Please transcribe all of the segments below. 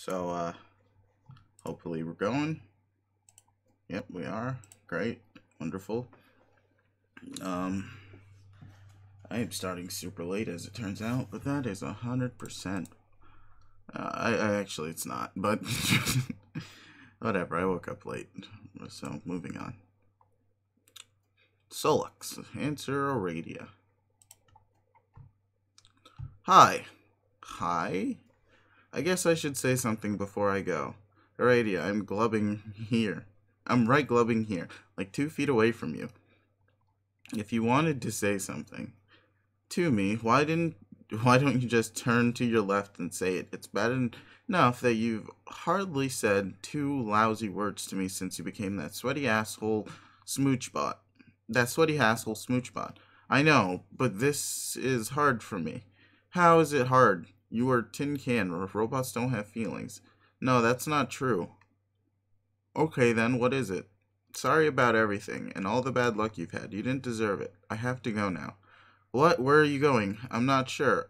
So, hopefully we're going. Yep, we are. Great. Wonderful. I am starting super late as it turns out, but that is 100%. I actually, it's not, but whatever, I woke up late. So, moving on. Sollux, answer Aradia. Hi. Hi? I guess I should say something before I go. Aradia, I'm glubbing here. I'm right glubbing here, like 2 feet away from you. If you wanted to say something to me, why don't you just turn to your left and say it? It's bad enough that you've hardly said 2 lousy words to me since you became that sweaty asshole smoochbot. I know, but this is hard for me. How is it hard? You are tin can. Robots don't have feelings. No, that's not true. Okay, then, what is it? Sorry about everything, and all the bad luck you've had. You didn't deserve it. I have to go now. What? Where are you going? I'm not sure.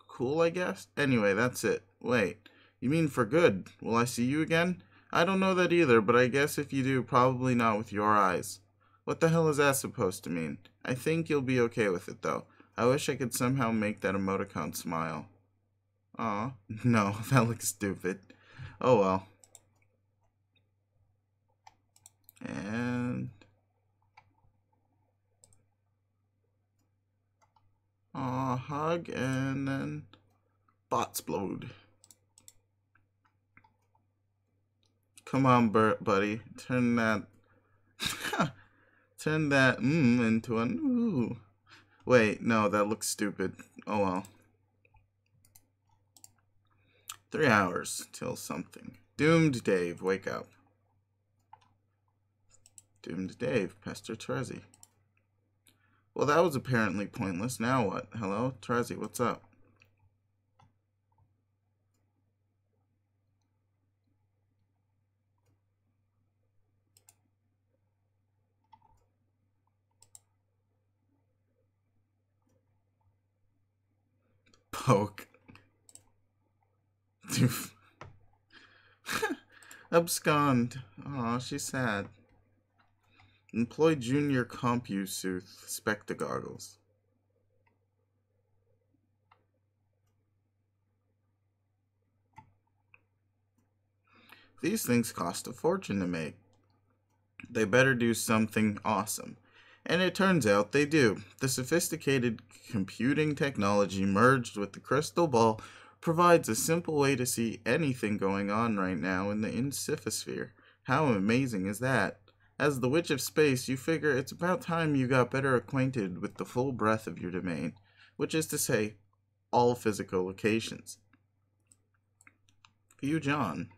Cool, I guess? Anyway, that's it. Wait, you mean for good? Will I see you again? I don't know that either, but I guess if you do, probably not with your eyes. What the hell is that supposed to mean? I think you'll be okay with it, though. I wish I could somehow make that emoticon smile. Aw, no, that looks stupid. Oh well. And hug, and then bots explode. Come on, buddy, turn that into an ooh. Wait, no, that looks stupid. Oh well. 3 hours till something. Doomed Dave, wake up. Doomed Dave, pester Trezzy. Well, that was apparently pointless. Now what? Hello? Trezzy, what's up? Poke. Abscond. Aw, she's sad. Employ junior compu sooth spectagoggles. These things cost a fortune to make. They better do something awesome. And it turns out they do. The sophisticated computing technology merged with the crystal ball provides a simple way to see anything going on right now in the insphere. How amazing is that? As the Witch of Space, you figure it's about time you got better acquainted with the full breadth of your domain, which is to say, all physical locations. View John.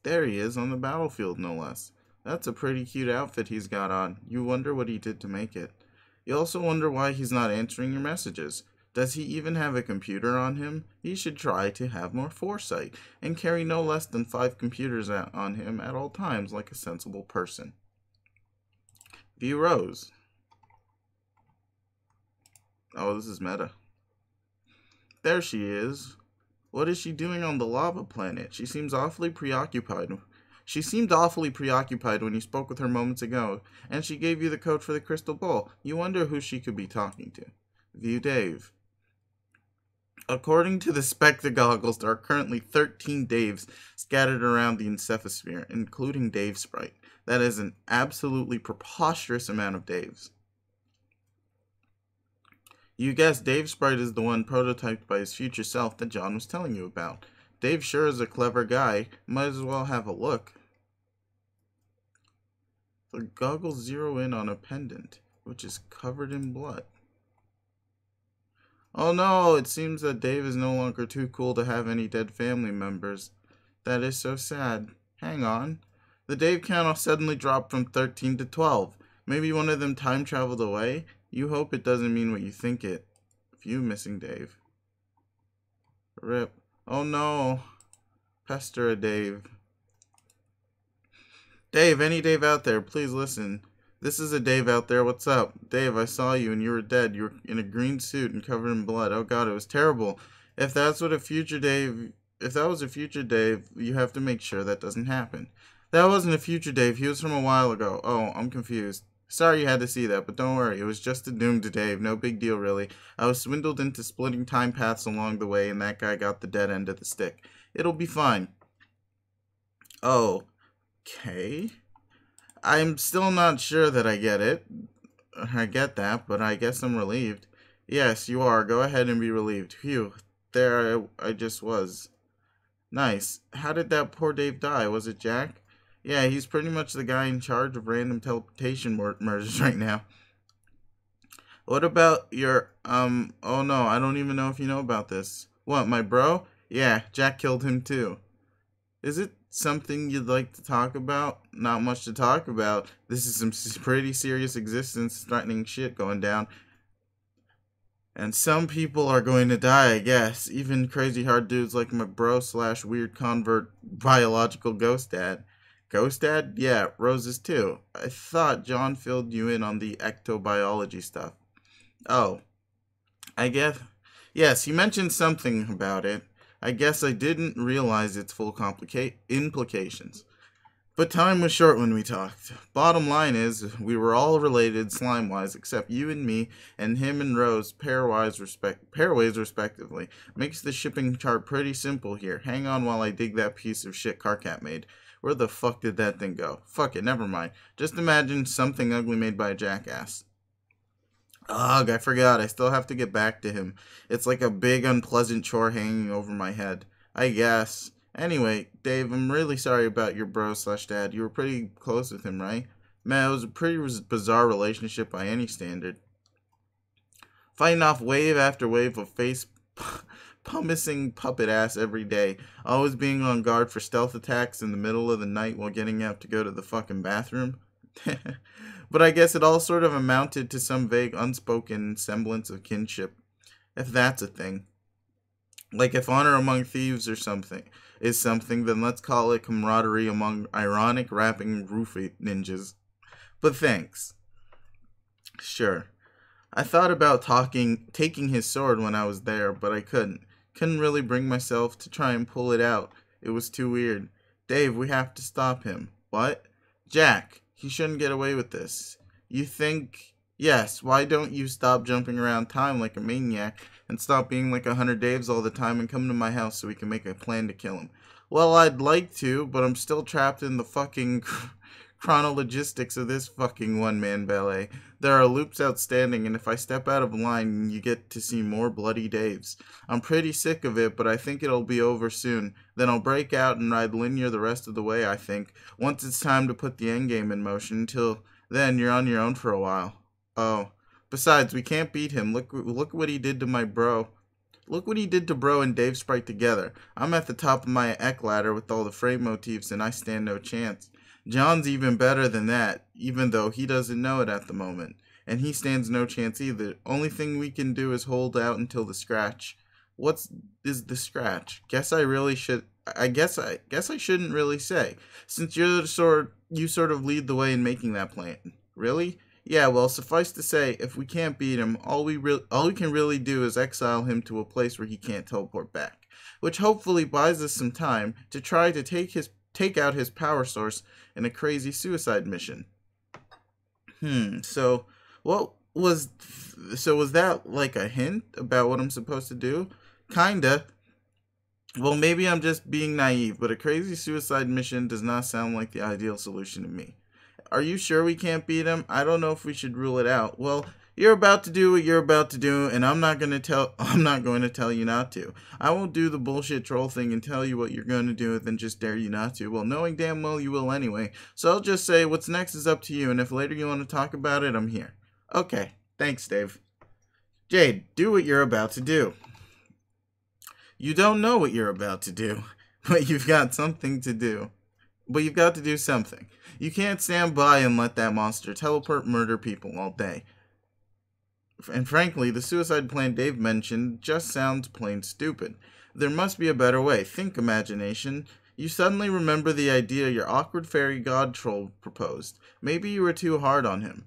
There he is on the battlefield, no less. That's a pretty cute outfit he's got on. You wonder what he did to make it. You also wonder why he's not answering your messages. Does he even have a computer on him? He should try to have more foresight and carry no less than 5 computers on him at all times like a sensible person. View Rose. Oh, this is meta. There she is. What is she doing on the lava planet? She seemed awfully preoccupied when you spoke with her moments ago, and she gave you the code for the crystal ball. You wonder who she could be talking to. View Dave. According to the spectagoggles, there are currently 13 Daves scattered around the insphere, including Dave Sprite. That is an absolutely preposterous amount of Daves. You guessed, Dave Sprite is the one prototyped by his future self that John was telling you about. Dave sure is a clever guy. Might as well have a look. The goggles zero in on a pendant, which is covered in blood. Oh no, it seems that Dave is no longer too cool to have any dead family members. That is so sad. Hang on. The Dave count suddenly dropped from 13 to 12. Maybe one of them time traveled away? You hope it doesn't mean what you think it. View missing Dave. Rip. Oh no. Pester a Dave. Dave, any Dave out there, please listen. This is a Dave out there. What's up? Dave, I saw you and you were dead. You were in a green suit and covered in blood. Oh god, it was terrible. If that's what a future Dave, if that was a future Dave, you have to make sure that doesn't happen. That wasn't a future Dave. He was from a while ago. Oh, I'm confused. Sorry you had to see that, but don't worry. It was just a doomed Dave. No big deal, really. I was swindled into splitting time paths along the way, and that guy got the dead end of the stick. It'll be fine. Oh, okay. I'm still not sure that I get it. I get that, but I guess I'm relieved. Yes, you are. Go ahead and be relieved. Phew. There I just was. Nice. How did that poor Dave die? Was it Jack? Yeah, he's pretty much the guy in charge of random teleportation murders right now. What about your, oh no, I don't even know if you know about this. What, my bro? Yeah, Jack killed him too. Is it something you'd like to talk about? Not much to talk about. This is some pretty serious existence-threatening shit going down. And some people are going to die, I guess. Even crazy hard dudes like my bro / weird convert biological ghost dad. Ghost dad? Yeah, Rose's too. I thought John filled you in on the ectobiology stuff. Oh, I guess. Yes, he mentioned something about it. I guess I didn't realize its full implications. But time was short when we talked. Bottom line is, we were all related slime-wise except you and me, and him and Rose pairways respectively. Makes the shipping chart pretty simple here. Hang on while I dig that piece of shit Carcat made. Where the fuck did that thing go? Fuck it, never mind. Just imagine something ugly made by a jackass. Ugh, I forgot. I still have to get back to him. It's like a big unpleasant chore hanging over my head. I guess. Anyway, Dave, I'm really sorry about your bro / dad. You were pretty close with him, right? Man, it was a pretty bizarre relationship by any standard. Fighting off wave after wave of face pumicing puppet ass every day. Always being on guard for stealth attacks in the middle of the night while getting out to go to the fucking bathroom. But I guess it all sort of amounted to some vague unspoken semblance of kinship. If that's a thing. Like if honor among thieves or something is something, then let's call it camaraderie among ironic rapping roofie ninjas. But thanks. Sure. I thought about taking his sword when I was there, but I couldn't. Couldn't really bring myself to try and pull it out. It was too weird. Dave, we have to stop him. What? Jack, he shouldn't get away with this. You think... Yes, why don't you stop jumping around time like a maniac and stop being like 100 Daves all the time and come to my house so we can make a plan to kill him? Well, I'd like to, but I'm still trapped in the fucking chronologistics of this fucking one-man ballet. There are loops outstanding, and if I step out of line, you get to see more bloody Daves. I'm pretty sick of it, but I think it'll be over soon. Then I'll break out and ride linear the rest of the way, I think, once it's time to put the endgame in motion. Until then, you're on your own for a while. Oh, besides, we can't beat him. Look what he did to my bro. Look what he did to Bro and Dave Sprite together. I'm at the top of my Ek ladder with all the frame motifs, and I stand no chance. John's even better than that, even though he doesn't know it at the moment. And he stands no chance either. Only thing we can do is hold out until the scratch. What is the scratch? I guess I shouldn't really say, since you sort of lead the way in making that plan. Really? Yeah, well, suffice to say, if we can't beat him, all we can really do is exile him to a place where he can't teleport back, which hopefully buys us some time to try to take out his power source in a crazy suicide mission. So was that like a hint about what I'm supposed to do? Kinda. Well, maybe I'm just being naive, but a crazy suicide mission does not sound like the ideal solution to me. Are you sure we can't beat him? I don't know if we should rule it out. Well, you're about to do what you're about to do, and I'm not going to tell you not to. I won't do the bullshit troll thing and tell you what you're going to do and then just dare you not to. Well, knowing damn well you will anyway. So I'll just say what's next is up to you, and if later you want to talk about it, I'm here. Okay. Thanks, Dave. Jade, do what you're about to do. You don't know what you're about to do, but you've got something to do. But you've got to do something. You can't stand by and let that monster teleport murder people all day. And frankly, the suicide plan Dave mentioned just sounds plain stupid. There must be a better way. Think, imagination. You suddenly remember the idea your awkward fairy god troll proposed. Maybe you were too hard on him.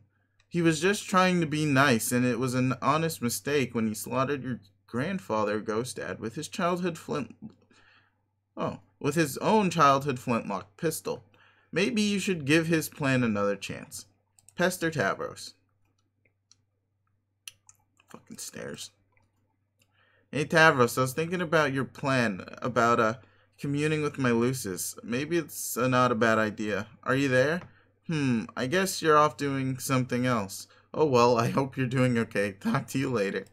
He was just trying to be nice, and it was an honest mistake when he slaughtered your grandfather ghost dad with his with his own childhood flintlock pistol. Maybe you should give his plan another chance. Pester Tavros. Fucking stairs. Hey Tavros, I was thinking about your plan about communing with my Lucis. Maybe it's not a bad idea. Are you there? I guess you're off doing something else. Oh well, I hope you're doing okay. Talk to you later.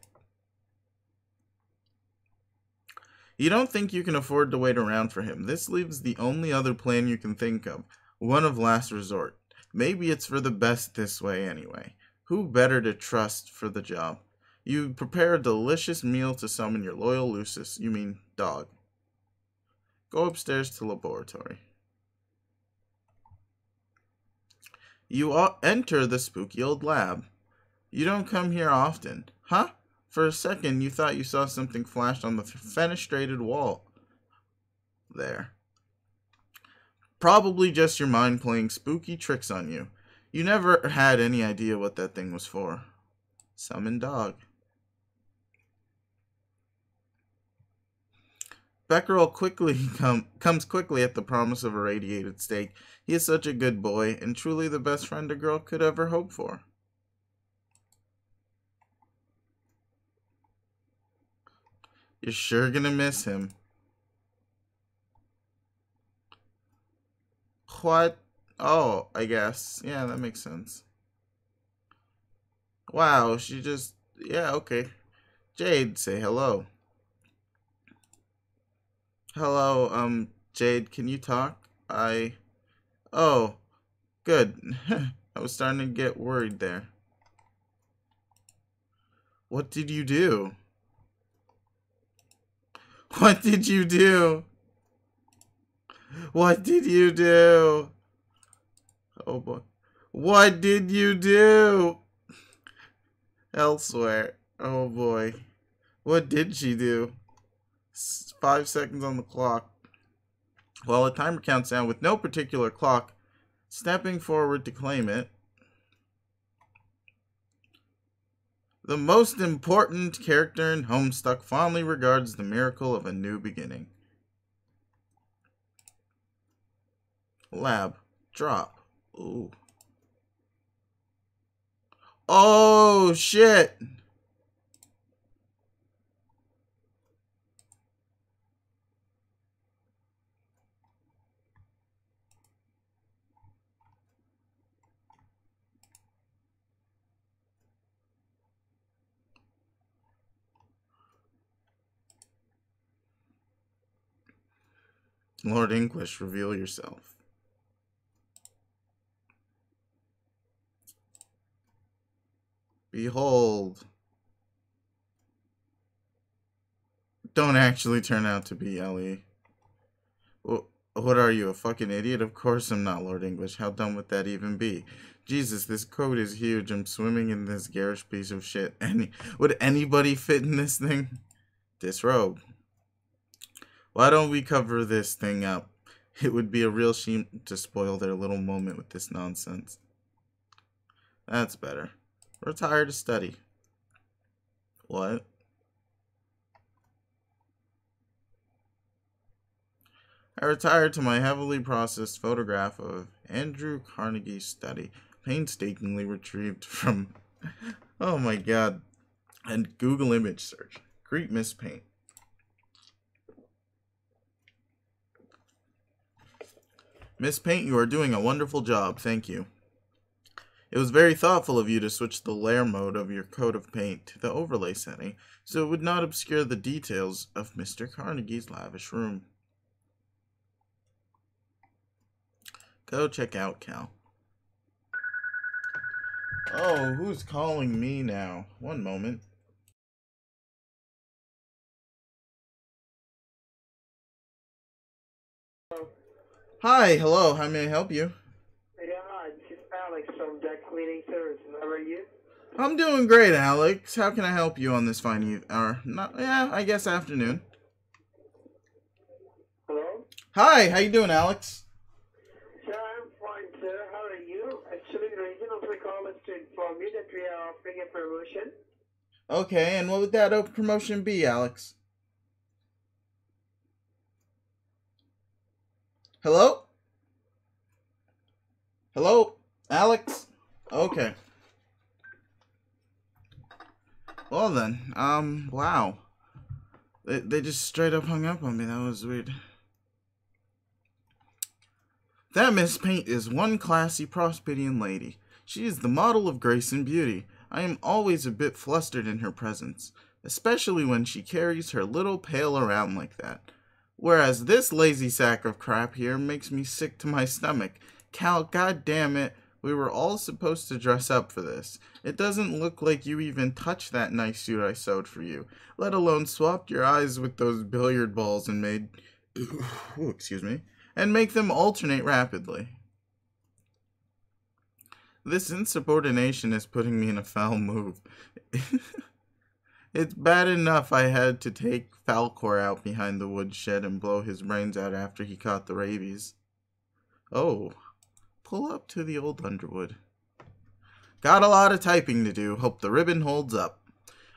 You don't think you can afford to wait around for him. This leaves the only other plan you can think of. One of last resort. Maybe it's for the best this way anyway. Who better to trust for the job? You prepare a delicious meal to summon your loyal Lucis. You mean dog. Go upstairs to laboratory. You enter the spooky old lab. You don't come here often. Huh? For a second, you thought you saw something flash on the fenestrated wall. There. Probably just your mind playing spooky tricks on you. You never had any idea what that thing was for. Summon dog. Becquerel comes quickly at the promise of a radiated steak. He is such a good boy, and truly the best friend a girl could ever hope for. You're sure gonna miss him. What? Oh, I guess. Yeah, that makes sense. Wow, she just... Yeah, okay. Jade, say hello. Hello, Jade, can you talk? Oh, good. I was starting to get worried there. What did you do? What did you do? What did you do? Oh boy. What did you do? Elsewhere. Oh boy. What did she do? 5 seconds on the clock. While a timer counts down with no particular clock, stepping forward to claim it. The most important character in Homestuck fondly regards the miracle of a new beginning. Lab. Drop. Ooh. Oh, shit! Lord English, reveal yourself. Behold. Don't actually turn out to be Ellie. What are you, a fucking idiot? Of course I'm not, Lord English. How dumb would that even be? Jesus, this coat is huge. I'm swimming in this garish piece of shit. Would anybody fit in this thing? Disrobe. Why don't we cover this thing up? It would be a real shame to spoil their little moment with this nonsense. That's better. Retire to study. What? I retired to my heavily processed photograph of Andrew Carnegie's study, painstakingly retrieved from, oh my god, and Google image search. Greet Miss Paint. Miss Paint, you are doing a wonderful job, thank you. It was very thoughtful of you to switch the layer mode of your coat of paint to the overlay setting, so it would not obscure the details of Mr. Carnegie's lavish room. Go check out Cal. Oh, who's calling me now? One moment. Hi, hello, how may I help you? Yeah, hi, this is Alex from Deck Cleaning Services. How are you? I'm doing great, Alex. How can I help you on this fine I guess afternoon. Hello? Hi, how you doing, Alex? Sir, I'm fine, sir. How are you? Actually, the reason of the call is to inform you that we are offering a promotion. Okay, and what would that open promotion be, Alex? Hello? Hello? Alex? Okay. Well then, wow. They just straight up hung up on me. That was weird. That Miss Paint is one classy Prosperian lady. She is the model of grace and beauty. I am always a bit flustered in her presence, especially when she carries her little pail around like that. Whereas this lazy sack of crap here makes me sick to my stomach. Cal, goddamn it, we were all supposed to dress up for this. It doesn't look like you even touched that nice suit I sewed for you, let alone swapped your eyes with those billiard balls and made... Ooh, excuse me. And make them alternate rapidly. This insubordination is putting me in a foul mood. It's bad enough I had to take Falcor out behind the woodshed and blow his brains out after he caught the rabies. Oh, pull up to the old Underwood. Got a lot of typing to do, hope the ribbon holds up.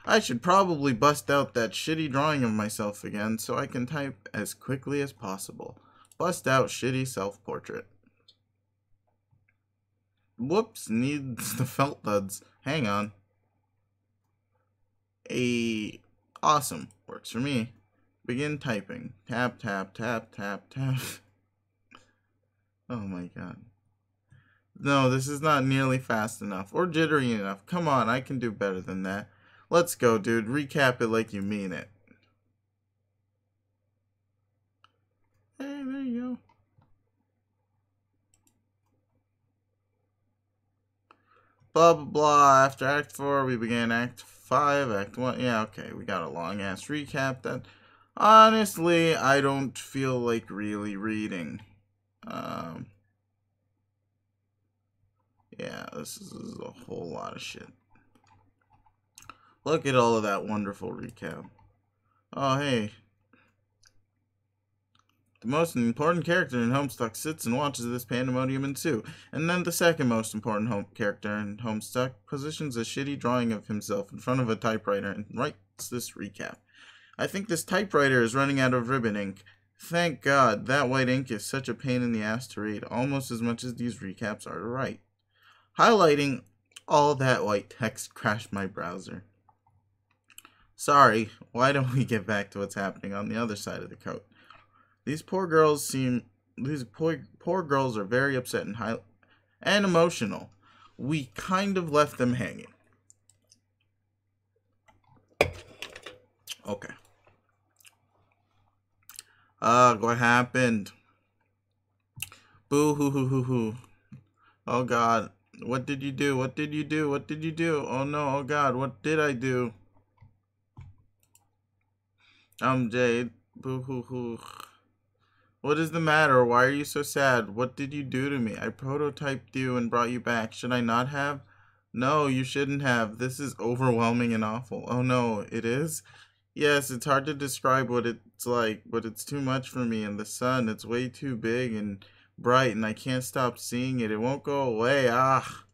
I should probably bust out that shitty drawing of myself again so I can type as quickly as possible. Bust out shitty self-portrait. Whoops, needs the felt duds. Hang on. Awesome. Works for me. Begin typing. Tap, tap, tap, tap, tap. Oh my god. No, this is not nearly fast enough. Or jittery enough. Come on, I can do better than that. Let's go, dude. Recap it like you mean it. Hey, there you go. Blah, blah, blah. After Act 4, we began Act 5, Act 1. Yeah, okay, we got a long-ass recap that, honestly, I don't feel like really reading. Yeah, this is a whole lot of shit. Look at all of that wonderful recap. Oh, hey. The most important character in Homestuck sits and watches this pandemonium ensue, and then the second most important character in Homestuck positions a shitty drawing of himself in front of a typewriter and writes this recap. I think this typewriter is running out of ribbon ink. Thank God, that white ink is such a pain in the ass to read, almost as much as these recaps are to write. Highlighting all that white text crashed my browser. Sorry, why don't we get back to what's happening on the other side of the coat? These poor girls are very upset and emotional. We kind of left them hanging. Okay. What happened? Boo hoo hoo hoo hoo. Oh god. What did you do? What did you do? What did you do? Oh no, oh god, what did I do? Jade. Boo hoo hoo. What is the matter? Why are you so sad? What did you do to me? I prototyped you and brought you back. Should I not have? No, you shouldn't have. This is overwhelming and awful. Oh no, it is? Yes, it's hard to describe what it's like, but it's too much for me. And the sun, it's way too big and bright, and I can't stop seeing it. It won't go away. Ah,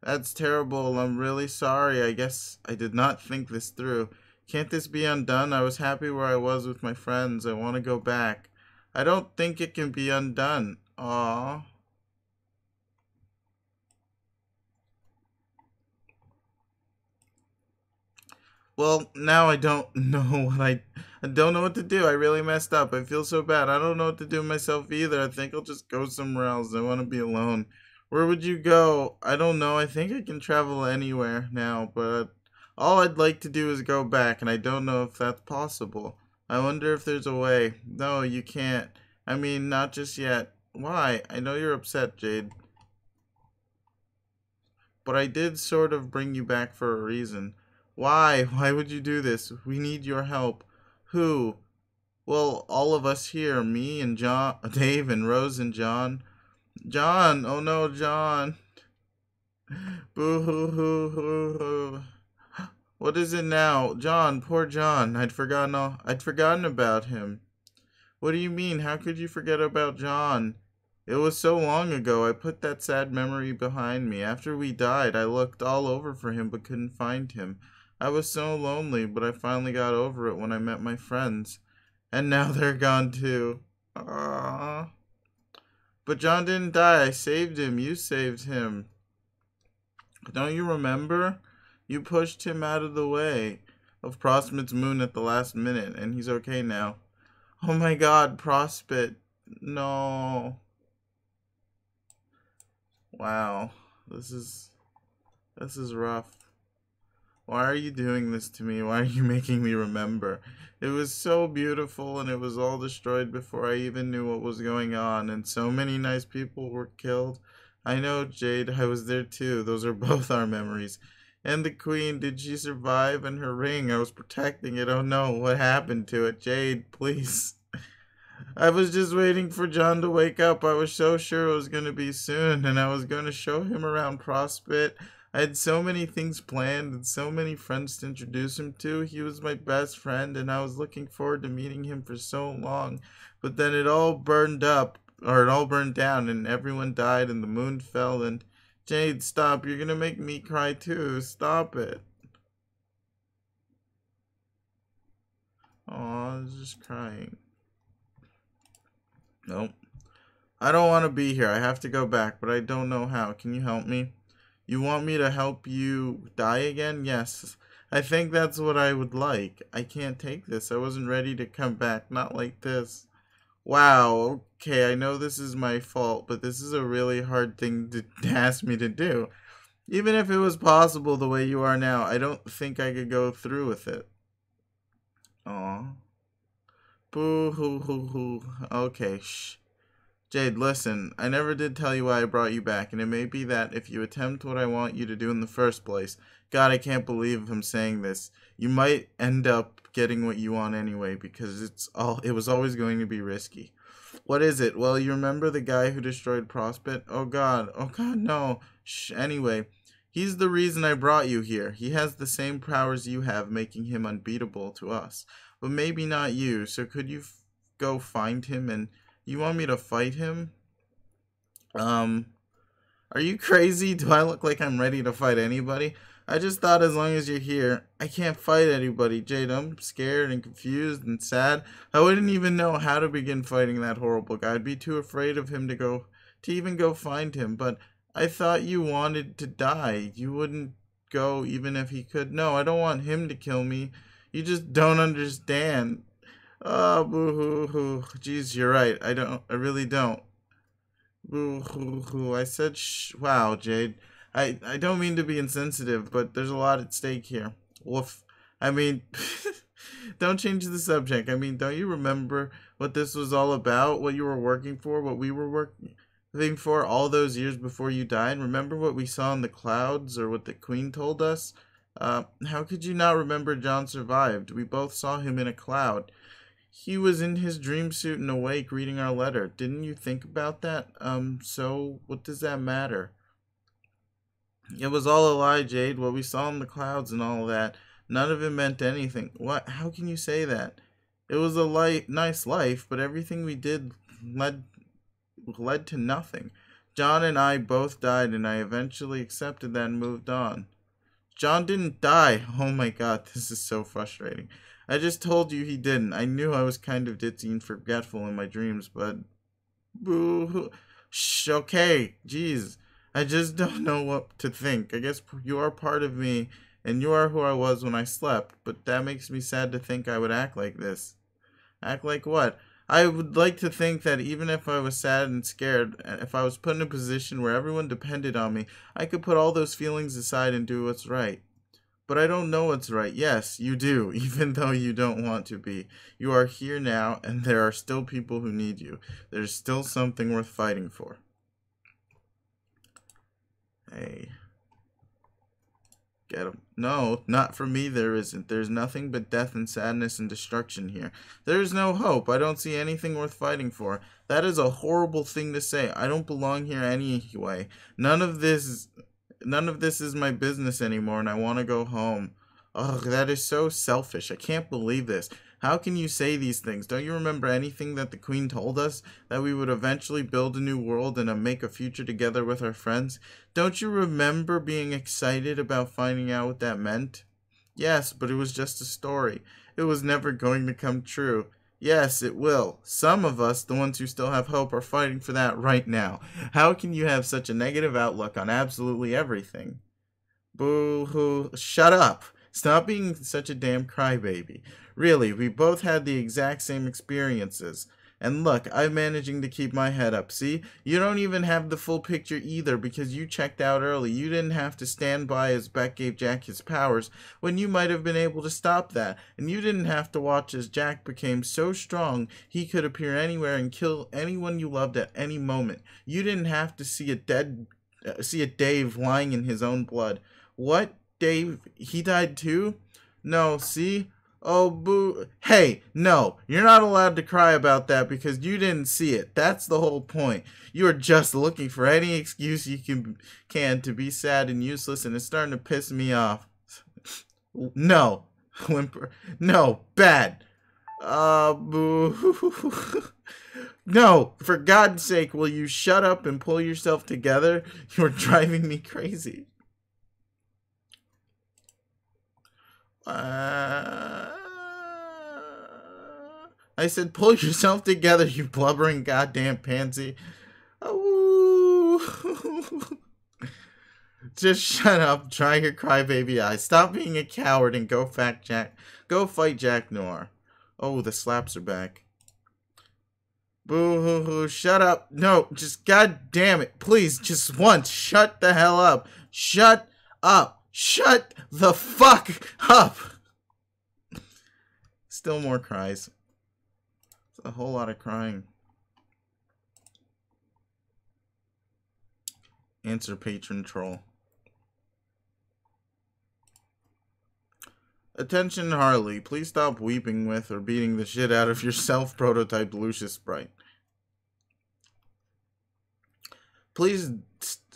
that's terrible. I'm really sorry. I guess I did not think this through. Can't this be undone? I was happy where I was with my friends. I want to go back. I don't think it can be undone. Aww. Well, now I don't know I don't know what to do. I really messed up. I feel so bad. I don't know what to do myself either. I think I'll just go somewhere else. I want to be alone. Where would you go? I don't know. I think I can travel anywhere now, but all I'd like to do is go back, and I don't know if that's possible. I wonder if there's a way. No, you can't. I mean, not just yet. Why? I know you're upset, Jade. But I did sort of bring you back for a reason. Why? Why would you do this? We need your help. Who? Well, all of us here. Me and John, Dave and Rose and John. John! Oh no, John! Boo hoo hoo hoo hoo. What is it now? John, poor John. I'd forgotten about him. What do you mean? How could you forget about John? It was so long ago. I put that sad memory behind me. After we died, I looked all over for him but couldn't find him. I was so lonely, but I finally got over it when I met my friends. And now they're gone too. Aww. But John didn't die. I saved him. You saved him. Don't you remember? You pushed him out of the way of Prospet's moon at the last minute, and he's okay now. Oh my god, Prospet. No. Wow. This is rough. Why are you doing this to me? Why are you making me remember? It was so beautiful and it was all destroyed before I even knew what was going on, and so many nice people were killed. I know, Jade, I was there too. Those are both our memories. And the queen, did she survive? And her ring, I was protecting it. Oh no, what happened to it? Jade, please. I was just waiting for John to wake up. I was so sure it was going to be soon, and I was going to show him around Prospect. I had so many things planned and so many friends to introduce him to. He was my best friend, and I was looking forward to meeting him for so long. But then it all burned up, or it all burned down, and everyone died, and the moon fell, and... Jade, stop. You're going to make me cry too. Stop it. Aw, I was just crying. Nope. I don't want to be here. I have to go back, but I don't know how. Can you help me? You want me to help you die again? Yes. I think that's what I would like. I can't take this. I wasn't ready to come back. Not like this. Wow. Okay, I know this is my fault, but this is a really hard thing to ask me to do. Even if it was possible the way you are now, I don't think I could go through with it. Aw. Boo hoo hoo hoo. Okay, shh. Jade, listen, I never did tell you why I brought you back, and it may be that if you attempt what I want you to do in the first place, God, I can't believe I'm saying this, you might end up getting what you want anyway, because it was always going to be risky. What is it? Well, you remember the guy who destroyed Prospect? Oh god, no. Shh, anyway, he's the reason I brought you here. He has the same powers you have, making him unbeatable to us. But maybe not you, so could you go find him and... You want me to fight him? Are you crazy? Do I look like I'm ready to fight anybody? I just thought as long as you're here, I can't fight anybody. Jade, I'm scared and confused and sad. I wouldn't even know how to begin fighting that horrible guy. I'd be too afraid of him to even go find him. But I thought you wanted to die. You wouldn't go even if he could. No, I don't want him to kill me. You just don't understand. Oh, boo-hoo-hoo. Jeez, you're right. I really don't. Boo-hoo-hoo. I said shh. Wow, Jade. I don't mean to be insensitive, but there's a lot at stake here. Woof. I mean, don't change the subject. I mean, don't you remember what this was all about? What you were working for? What we were working for all those years before you died? Remember what we saw in the clouds, or what the Queen told us? How could you not remember John survived? We both saw him in a cloud. He was in his dream suit and awake reading our letter. Didn't you think about that? So what does that matter? It was all a lie, Jade. What we saw in the clouds and all that. None of it meant anything. What? How can you say that? It was a nice life, but everything we did led to nothing. John and I both died, and I eventually accepted that and moved on. John didn't die. Oh my god, this is so frustrating. I just told you he didn't. I knew I was kind of ditzy and forgetful in my dreams, but... Boo. Shh, okay. Jeez. I just don't know what to think. I guess you are part of me, and you are who I was when I slept, but that makes me sad to think I would act like this. Act like what? I would like to think that even if I was sad and scared, if I was put in a position where everyone depended on me, I could put all those feelings aside and do what's right. But I don't know what's right. Yes, you do, even though you don't want to be. You are here now, and there are still people who need you. There's still something worth fighting for. Hey. Get him. No, not for me there isn't. There's nothing but death and sadness and destruction here. There's no hope. I don't see anything worth fighting for. That is a horrible thing to say. I don't belong here anyway. None of this is my business anymore, and I want to go home. Ugh, that is so selfish. I can't believe this. How can you say these things? Don't you remember anything that the Queen told us? That we would eventually build a new world and make a future together with our friends? Don't you remember being excited about finding out what that meant? Yes, but it was just a story. It was never going to come true. Yes, it will. Some of us, the ones who still have hope, are fighting for that right now. How can you have such a negative outlook on absolutely everything? Boo-hoo. Shut up. Stop being such a damn crybaby. Really, we both had the exact same experiences. And look, I'm managing to keep my head up. See? You don't even have the full picture either because you checked out early. You didn't have to stand by as Beck gave Jack his powers when you might have been able to stop that. And you didn't have to watch as Jack became so strong he could appear anywhere and kill anyone you loved at any moment. You didn't have to see a Dave lying in his own blood. What? Dave? He died too? No, see? Oh, boo. Hey, no, you're not allowed to cry about that because you didn't see it. That's the whole point. You are just looking for any excuse you can to be sad and useless, and it's starting to piss me off. No. Whimper. No. Bad. Boo. No, for God's sake, will you shut up and pull yourself together? You're driving me crazy. I said, pull yourself together, you blubbering goddamn pansy. Oh. Just shut up, dry your crybaby eyes. Stop being a coward and go fight Jack Noir. Oh, the slaps are back. Boo-hoo-hoo, shut up. No, just goddamn it. Please, just once, shut the hell up. Shut up. Shut the fuck up! Still more cries. It's a whole lot of crying. Answer patron troll. Attention Harley, please stop weeping with or beating the shit out of your self-prototyped Lucius sprite. Please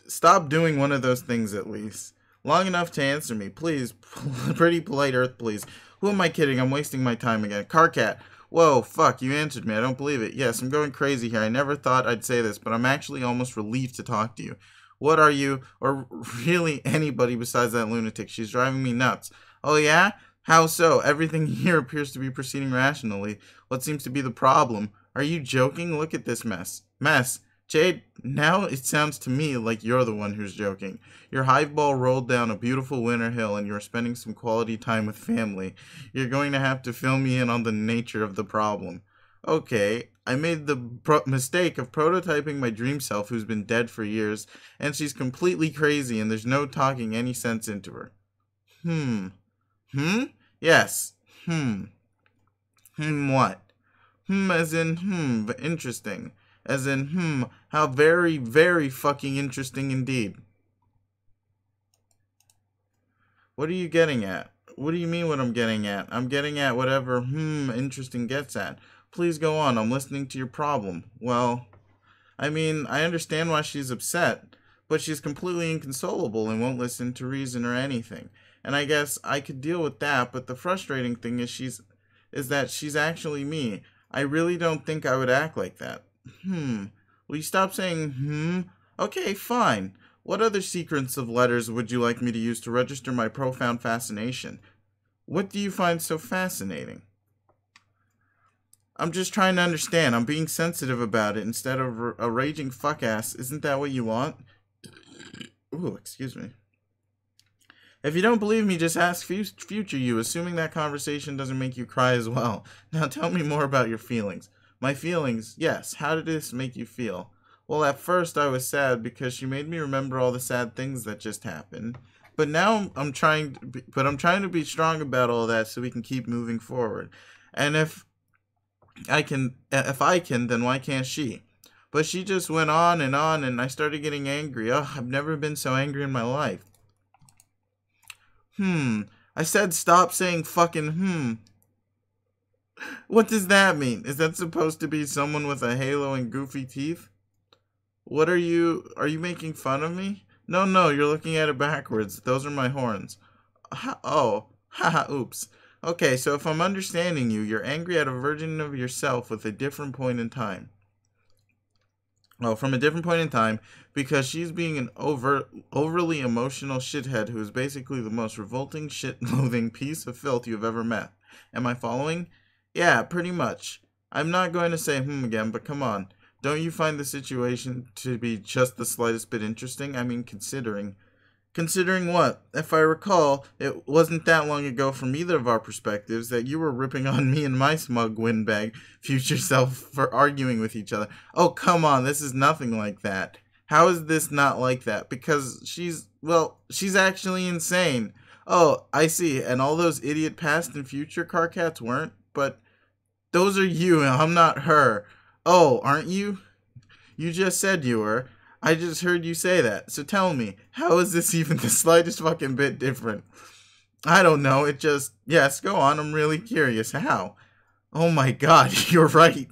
stop doing one of those things at least. Long enough to answer me, please. Pretty polite Earth, please. Who am I kidding? I'm wasting my time again. Carcat. Whoa, fuck, you answered me. I don't believe it. Yes, I'm going crazy here. I never thought I'd say this, but I'm actually almost relieved to talk to you. What are you, or really anybody besides that lunatic? She's driving me nuts. Oh, yeah? How so? Everything here appears to be proceeding rationally. What seems to be the problem? Are you joking? Look at this mess. Jade, now it sounds to me like you're the one who's joking. Your hive ball rolled down a beautiful winter hill and you're spending some quality time with family. You're going to have to fill me in on the nature of the problem. Okay, I made the mistake of prototyping my dream self who's been dead for years, and she's completely crazy and there's no talking any sense into her. Yes. What? As in, interesting. As in, how very, very fucking interesting indeed. What are you getting at? What do you mean what I'm getting at? I'm getting at whatever, interesting gets at. Please go on, I'm listening to your problem. Well, I mean, I understand why she's upset, but she's completely inconsolable and won't listen to reason or anything. And I guess I could deal with that, but the frustrating thing is that she's actually me. I really don't think I would act like that. Will you stop saying, Okay, fine. What other sequence of letters would you like me to use to register my profound fascination? What do you find so fascinating? I'm just trying to understand. I'm being sensitive about it instead of a raging fuck-ass. Isn't that what you want? Ooh, excuse me. If you don't believe me, just ask future you, assuming that conversation doesn't make you cry as well. Now tell me more about your feelings. My feelings, yes. How did this make you feel? Well, at first I was sad because she made me remember all the sad things that just happened. But now I'm trying to be strong about all that so we can keep moving forward. And if I can, then why can't she? But she just went on, and I started getting angry. Oh, I've never been so angry in my life. I said stop saying fucking What does that mean? Is that supposed to be someone with a halo and goofy teeth? What are you making fun of me? No, you're looking at it backwards. Those are my horns. Oops. Okay, so if I'm understanding you, you're angry at a version of yourself with a different point in time. Oh, from a different point in time, because she's being an overly emotional shithead who is basically the most revolting, shit-loathing piece of filth you've ever met. Am I following? Yeah, pretty much. I'm not going to say again, but come on. Don't you find the situation to be just the slightest bit interesting? I mean, considering. Considering what? If I recall, it wasn't that long ago from either of our perspectives that you were ripping on me and my smug windbag future self for arguing with each other. Oh, come on, this is nothing like that. How is this not like that? Because she's actually insane. Oh, I see, and all those idiot past and future car cats weren't? But those are you, and I'm not her. Oh, aren't you? You just said you were. I just heard you say that. So tell me, how is this even the slightest fucking bit different? I don't know. It just... Yes, go on. I'm really curious. How? Oh my god, you're right.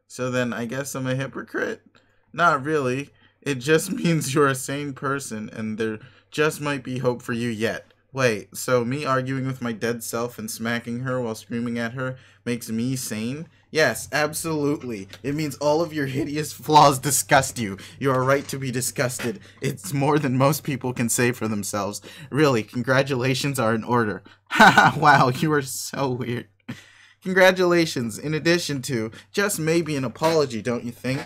So then I guess I'm a hypocrite? Not really. It just means you're a sane person and there just might be hope for you yet. Wait, so me arguing with my dead self and smacking her while screaming at her makes me sane? Yes, absolutely. It means all of your hideous flaws disgust you. You are right to be disgusted. It's more than most people can say for themselves. Really, congratulations are in order. Haha, wow, you are so weird. Congratulations, in addition to just maybe an apology, don't you think?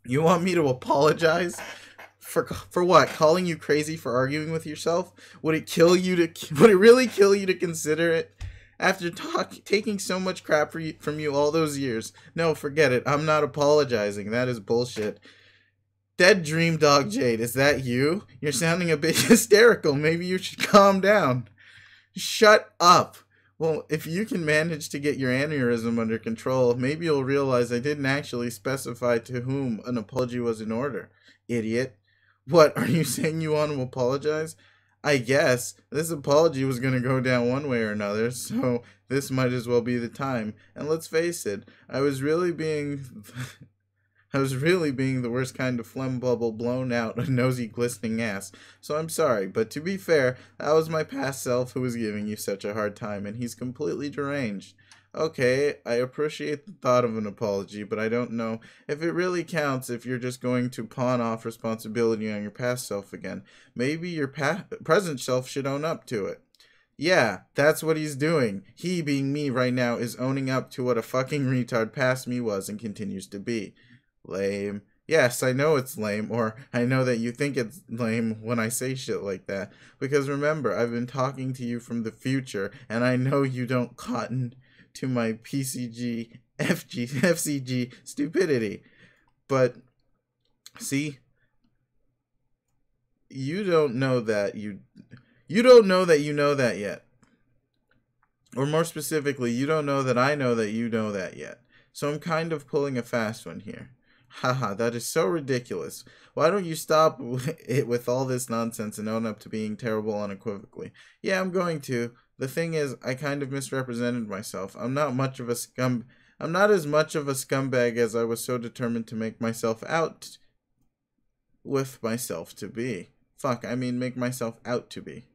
You want me to apologize? For what? Calling you crazy for arguing with yourself? Would it really kill you to consider it? After taking so much crap from you all those years. No, forget it. I'm not apologizing. That is bullshit. Dead dream dog Jade, is that you? You're sounding a bit hysterical. Maybe you should calm down. Shut up. Well, if you can manage to get your aneurysm under control, maybe you'll realize I didn't actually specify to whom an apology was in order. Idiot. What, are you saying you want to apologize? I guess. This apology was going to go down one way or another, so this might as well be the time. And let's face it, I was really being the worst kind of phlegm bubble blown out a nosy glistening ass. So I'm sorry, but to be fair, that was my past self who was giving you such a hard time, and he's completely deranged. Okay, I appreciate the thought of an apology, but I don't know if it really counts if you're just going to pawn off responsibility on your past self again. Maybe your present self should own up to it. Yeah, that's what he's doing. He, being me right now, is owning up to what a fucking retard past me was and continues to be. Lame. Yes, I know it's lame, or I know that you think it's lame when I say shit like that. Because remember, I've been talking to you from the future, and I know you don't cotton to my FCG stupidity. But, see, you don't know that you know that yet. Or more specifically, you don't know that I know that you know that yet. So I'm kind of pulling a fast one here. Haha, that is so ridiculous. Why don't you stop it with all this nonsense and own up to being terrible unequivocally? Yeah, I'm going to. The thing is, I kind of misrepresented myself. I'm not as much of a scumbag as I was so determined to make myself out with myself to be. Make myself out to be.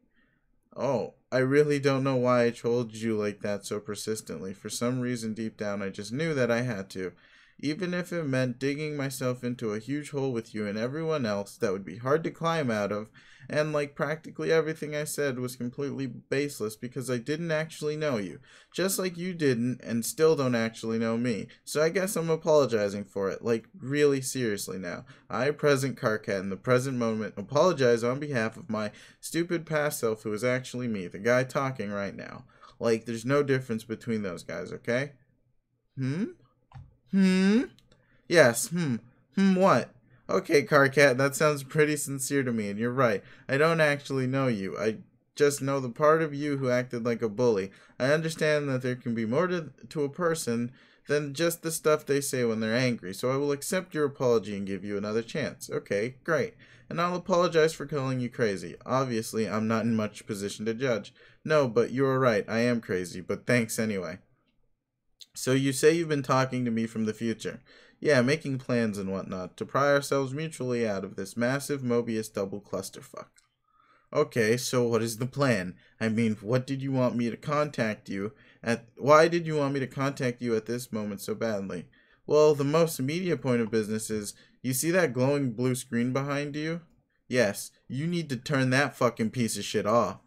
Oh, I really don't know why I trolled you like that so persistently. For some reason deep down, I just knew that I had to. Even if it meant digging myself into a huge hole with you and everyone else that would be hard to climb out of, and like practically everything I said was completely baseless because I didn't actually know you, just like you didn't and still don't actually know me. So I guess I'm apologizing for it, like really seriously now. I, present Carcat, in the present moment, apologize on behalf of my stupid past self who is actually me, the guy talking right now. Like, there's no difference between those guys, okay? Yes, what? Okay, Carcat, that sounds pretty sincere to me, and you're right. I don't actually know you. I just know the part of you who acted like a bully. I understand that there can be more to a person than just the stuff they say when they're angry, so I will accept your apology and give you another chance. Okay, great. And I'll apologize for calling you crazy. Obviously, I'm not in much position to judge. No, but you're right, I am crazy, but thanks anyway. So you say you've been talking to me from the future. Yeah, making plans and whatnot to pry ourselves mutually out of this massive Mobius double clusterfuck. Okay, so what is the plan? I mean, what did you want me to contact you at? Why did you want me to contact you at this moment so badly? Well, the most immediate point of business is, you see that glowing blue screen behind you? Yes, you need to turn that fucking piece of shit off.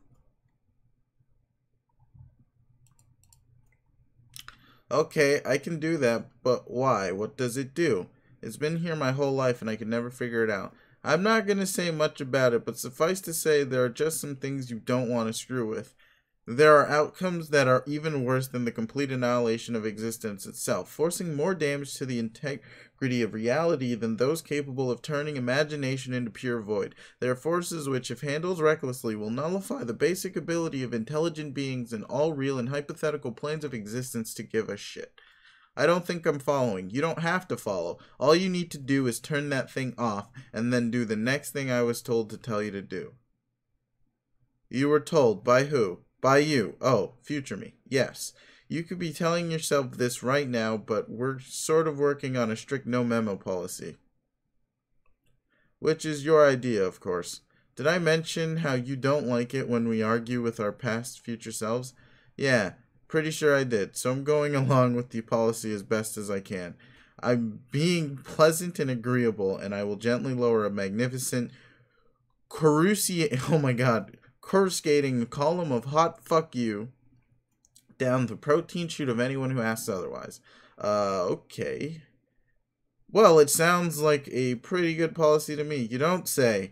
Okay, I can do that, but why? What does it do? It's been here my whole life and I could never figure it out. I'm not going to say much about it, but suffice to say there are just some things you don't want to screw with. There are outcomes that are even worse than the complete annihilation of existence itself, forcing more damage to the integrity of reality than those capable of turning imagination into pure void. They are forces which, if handled recklessly, will nullify the basic ability of intelligent beings in all real and hypothetical planes of existence to give a shit. I don't think I'm following. You don't have to follow. All you need to do is turn that thing off, and then do the next thing I was told to tell you to do. You were told by who? By you. Oh, future me. Yes. You could be telling yourself this right now, but we're sort of working on a strict no memo policy. Which is your idea, of course. Did I mention how you don't like it when we argue with our past future selves? Yeah, pretty sure I did, so I'm going along with the policy as best as I can. I'm being pleasant and agreeable, and I will gently lower a magnificent coruscating column of hot fuck you down the protein chute of anyone who asks otherwise. Okay. Well, it sounds like a pretty good policy to me. You don't say.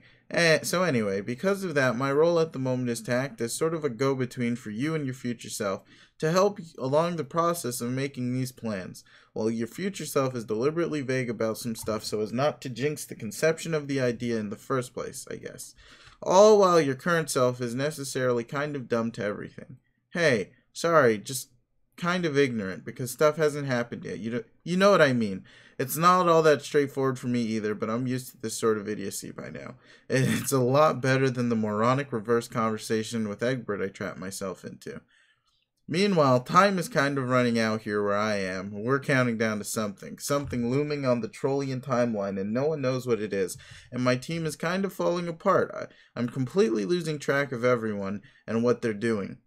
So anyway, because of that, my role at the moment is to act as sort of a go-between for you and your future self, to help along the process of making these plans, while your future self is deliberately vague about some stuff so as not to jinx the conception of the idea in the first place, I guess. All while your current self is necessarily kind of dumb to everything. Hey, sorry, just kind of ignorant, because stuff hasn't happened yet. You know what I mean. It's not all that straightforward for me either, but I'm used to this sort of idiocy by now. It's a lot better than the moronic reverse conversation with Egbert I trapped myself into. Meanwhile, time is kind of running out here where I am. We're counting down to something looming on the Trollian timeline, and no one knows what it is. And my team is kind of falling apart. I'm completely losing track of everyone and what they're doing.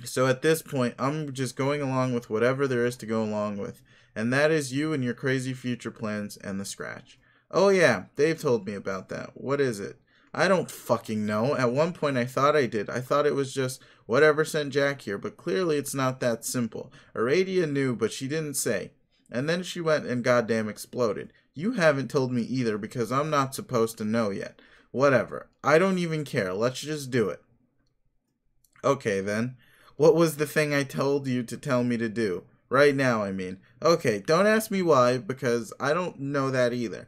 So at this point, I'm just going along with whatever there is to go along with. And that is you and your crazy future plans and the scratch. Oh yeah, Dave told me about that. What is it? I don't fucking know. At one point I thought I did. I thought it was just whatever sent Jack here, but clearly it's not that simple. Aradia knew, but she didn't say. And then she went and goddamn exploded. You haven't told me either because I'm not supposed to know yet. Whatever. I don't even care. Let's just do it. Okay then. What was the thing I told you to tell me to do? Right now, I mean. Okay, don't ask me why, because I don't know that either.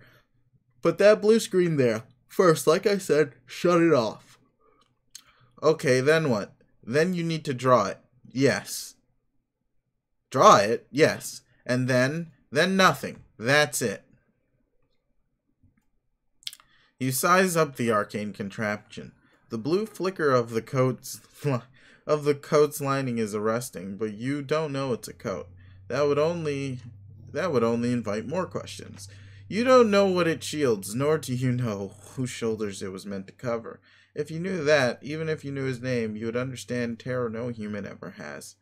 But that blue screen there. First, like I said, shut it off. Okay, then what? Then you need to draw it. Yes. Draw it? Yes. And then nothing. That's it. You size up the arcane contraption. The blue flicker of the coat's lining is arresting, but you don't know it's a coat. That would only invite more questions. You don't know what it shields, nor do you know whose shoulders it was meant to cover. If you knew that, even if you knew his name, you would understand terror no human ever has.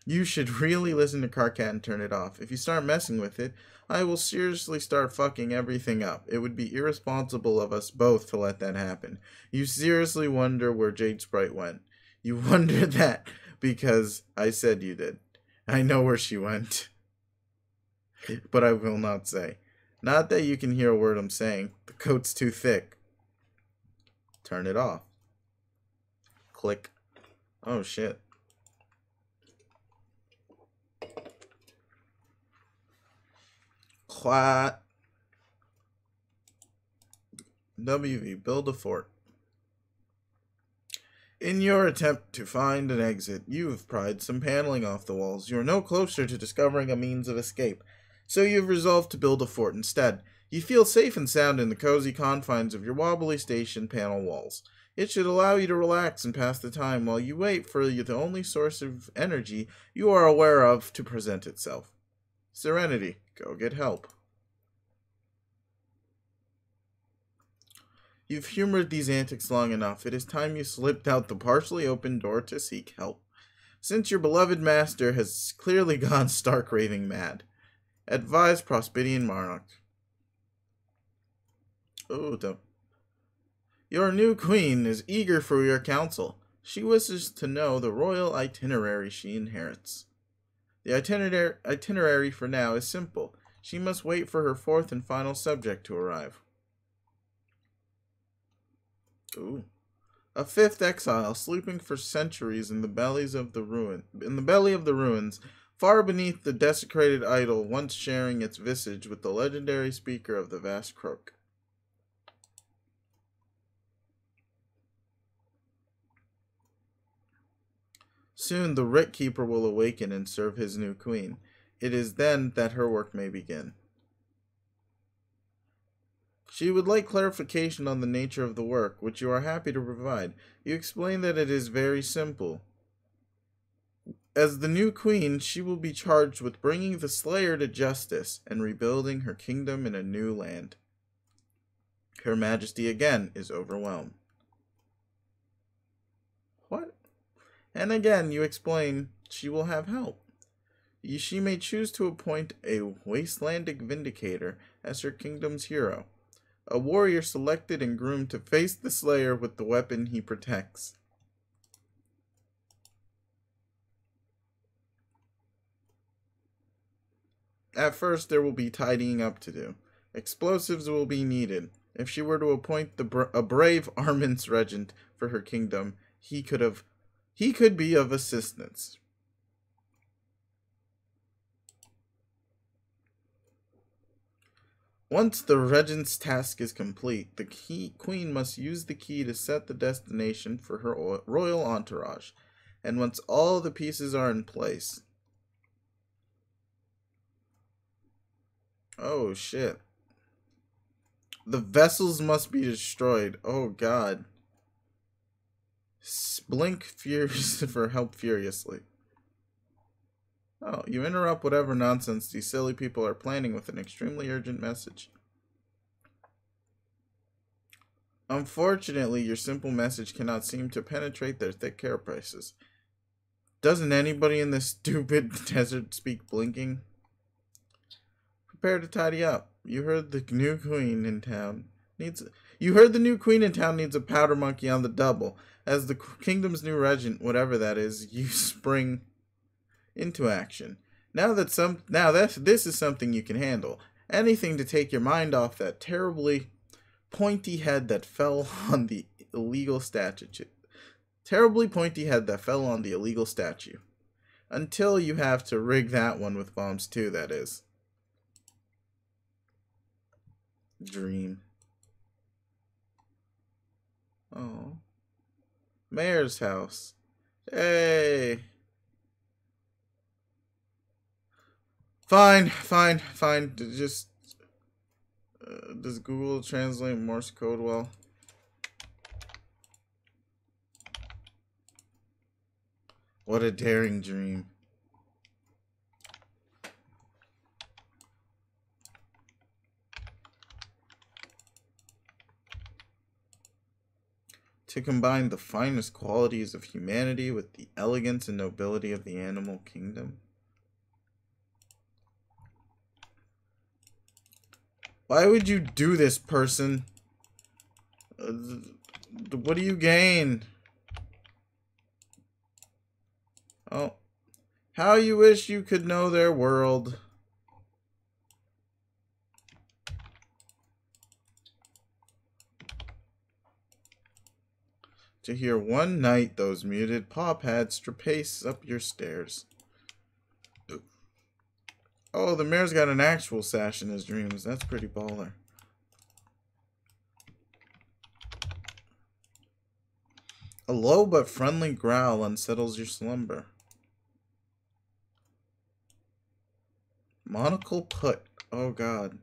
You should really listen to Carcat and turn it off. If you start messing with it, I will seriously start fucking everything up. It would be irresponsible of us both to let that happen. You seriously wonder where Jade Sprite went. You wonder that because I said you did. I know where she went. But I will not say. Not that you can hear a word I'm saying. The coat's too thick. Turn it off. Click. Oh shit. Clat. WV. Build a fort. In your attempt to find an exit, you have pried some paneling off the walls. You are no closer to discovering a means of escape. So you have resolved to build a fort instead. You feel safe and sound in the cozy confines of your wobbly station panel walls. It should allow you to relax and pass the time while you wait for the only source of energy you are aware of to present itself. Serenity, go get help. You've humored these antics long enough. It is time you slipped out the partially open door to seek help. Since your beloved master has clearly gone stark raving mad. Advise Prospidian Monarch. Oh, your new queen is eager for your counsel. She wishes to know the royal itinerary she inherits. The itinerary for now is simple. She must wait for her fourth and final subject to arrive. Ooh. A fifth exile, sleeping for centuries in the belly of the ruins, far beneath the desecrated idol, once sharing its visage with the legendary speaker of the vast croak. Soon the Writ Keeper will awaken and serve his new queen. It is then that her work may begin. She would like clarification on the nature of the work, which you are happy to provide. You explain that it is very simple. As the new queen, she will be charged with bringing the slayer to justice and rebuilding her kingdom in a new land. Her Majesty again is overwhelmed. What? And again, you explain she will have help. She may choose to appoint a wastelandic vindicator as her kingdom's hero. A warrior selected and groomed to face the slayer with the weapon he protects. At first, there will be tidying up to do. Explosives will be needed. If she were to appoint a brave Armin's regent for her kingdom, he could be of assistance. Once the regent's task is complete, the queen must use the key to set the destination for her royal entourage. And once all the pieces are in place... Oh, shit. The vessels must be destroyed. Oh, God. Blink for help furiously. Oh, you interrupt whatever nonsense these silly people are planning with an extremely urgent message. Unfortunately, your simple message cannot seem to penetrate their thick carapaces. Doesn't anybody in this stupid desert speak blinking? Prepare to tidy up. You heard the new queen in town needs a powder monkey on the double. As the kingdom's new regent, whatever that is, you spring into action. This is something you can handle. Anything to take your mind off that terribly pointy head that fell on the illegal statue. Until you have to rig that one with bombs too, that is. Dream. Oh. Mayor's house. Hey. Fine. Just does Google translate Morse code well? What a daring dream. To combine the finest qualities of humanity with the elegance and nobility of the animal kingdom. Why would you do this, person? What do you gain? Oh. How you wish you could know their world. To hear one night those muted paw pads pace up your stairs. Oh, the mayor's got an actual sash in his dreams. That's pretty baller. A low but friendly growl unsettles your slumber. Monocle put. Oh, God.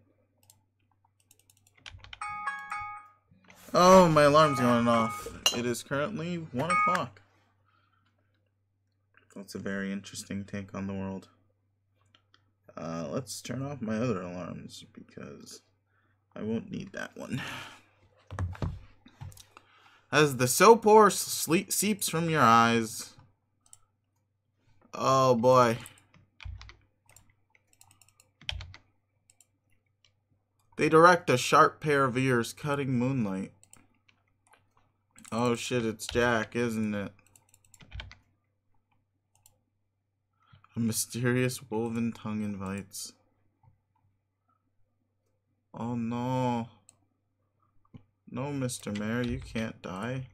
Oh, my alarm's going off. It is currently 1 o'clock. That's a very interesting take on the world. Let's turn off my other alarms because I won't need that one. as the soap ore seeps from your eyes. Oh boy. They direct a sharp pair of ears cutting moonlight. Oh shit, it's Jack, isn't it? A mysterious woven tongue invites. Oh no. No, Mr. Mayor, you can't die.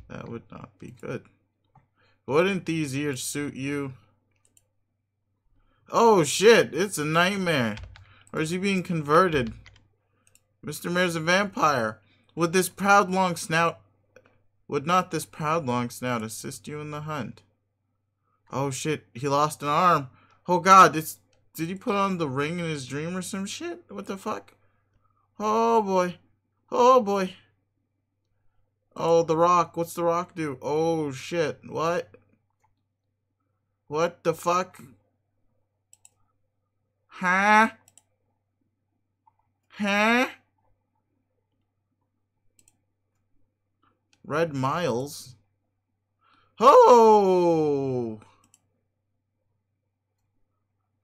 That would not be good. Wouldn't these ears suit you? Oh shit, it's a nightmare. Or is he being converted? Mr. Mayor's a vampire. Would not this proud long snout assist you in the hunt? Oh shit, he lost an arm. Oh god, did he put on the ring in his dream or some shit? What the fuck? Oh boy. Oh boy. Oh, the rock. What's the rock do? Oh shit. What? What the fuck? Huh? Huh? Red Miles? Oh!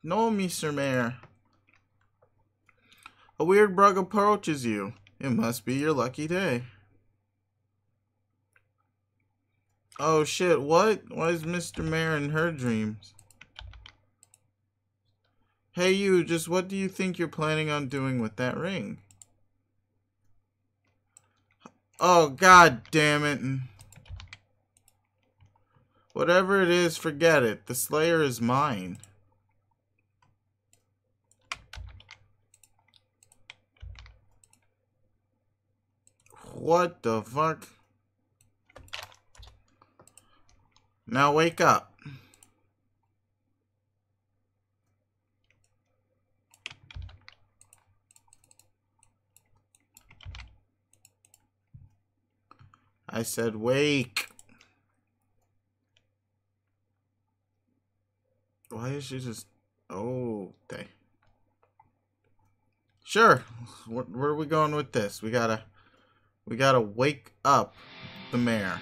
No, Mr. Mayor. A weird bug approaches you. It must be your lucky day. Oh shit, what? Why is Mr. Mayor in her dreams? Hey you, just what do you think you're planning on doing with that ring? Oh god damn it. Whatever it is, forget it. The Slayer is mine. What the fuck? Now wake up. I said wake. Why is she just... Oh, okay. Sure. Where are we going with this? We gotta wake up the mayor.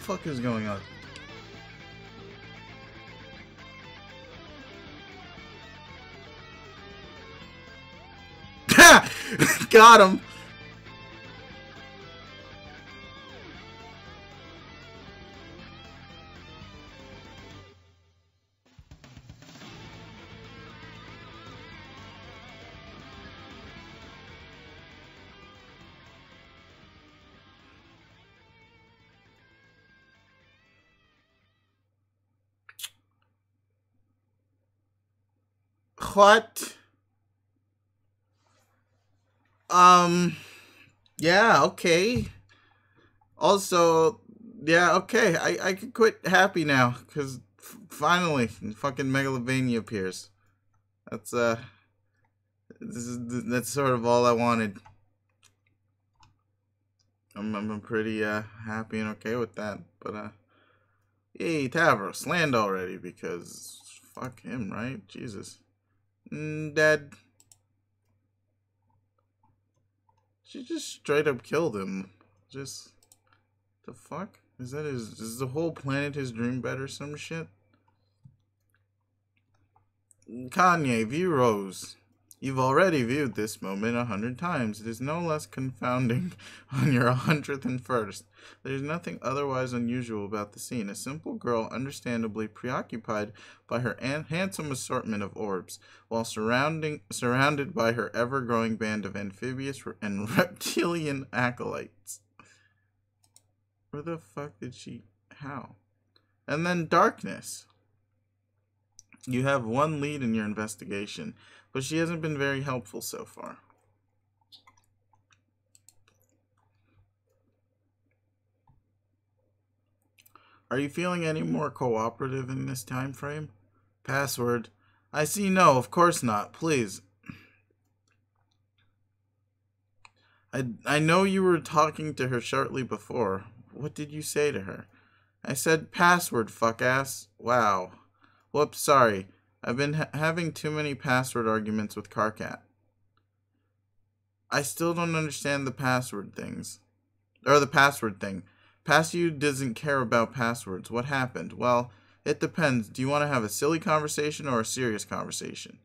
What the fuck is going on? Got him! What? Yeah, okay. Also, yeah, okay. I can quit happy now, because finally, fucking Megalovania appears. That's, that's sort of all I wanted. I'm pretty, happy and okay with that. But, hey, Tavros, land already, because fuck him, right? Jesus. Dead. She just straight up killed him. Just, the fuck? Is the whole planet his dream bed or some shit? Kanye, view Rose. You've already viewed this moment 100 times. It is no less confounding on your 101st. There's nothing otherwise unusual about the scene. A simple girl, understandably preoccupied by her handsome assortment of orbs, while surrounded by her ever-growing band of amphibious and reptilian acolytes. Where the fuck did she... How? And then darkness. You have one lead in your investigation, but she hasn't been very helpful so far. Are you feeling any more cooperative in this time frame? Password. I see no, of course not. Please. I know you were talking to her shortly before. What did you say to her? I said password, fuck-ass. Wow. Whoops, sorry. I've been having too many password arguments with Carcat. I still don't understand the password things. Or the password thing. PassU doesn't care about passwords. What happened? Well, it depends. Do you want to have a silly conversation or a serious conversation?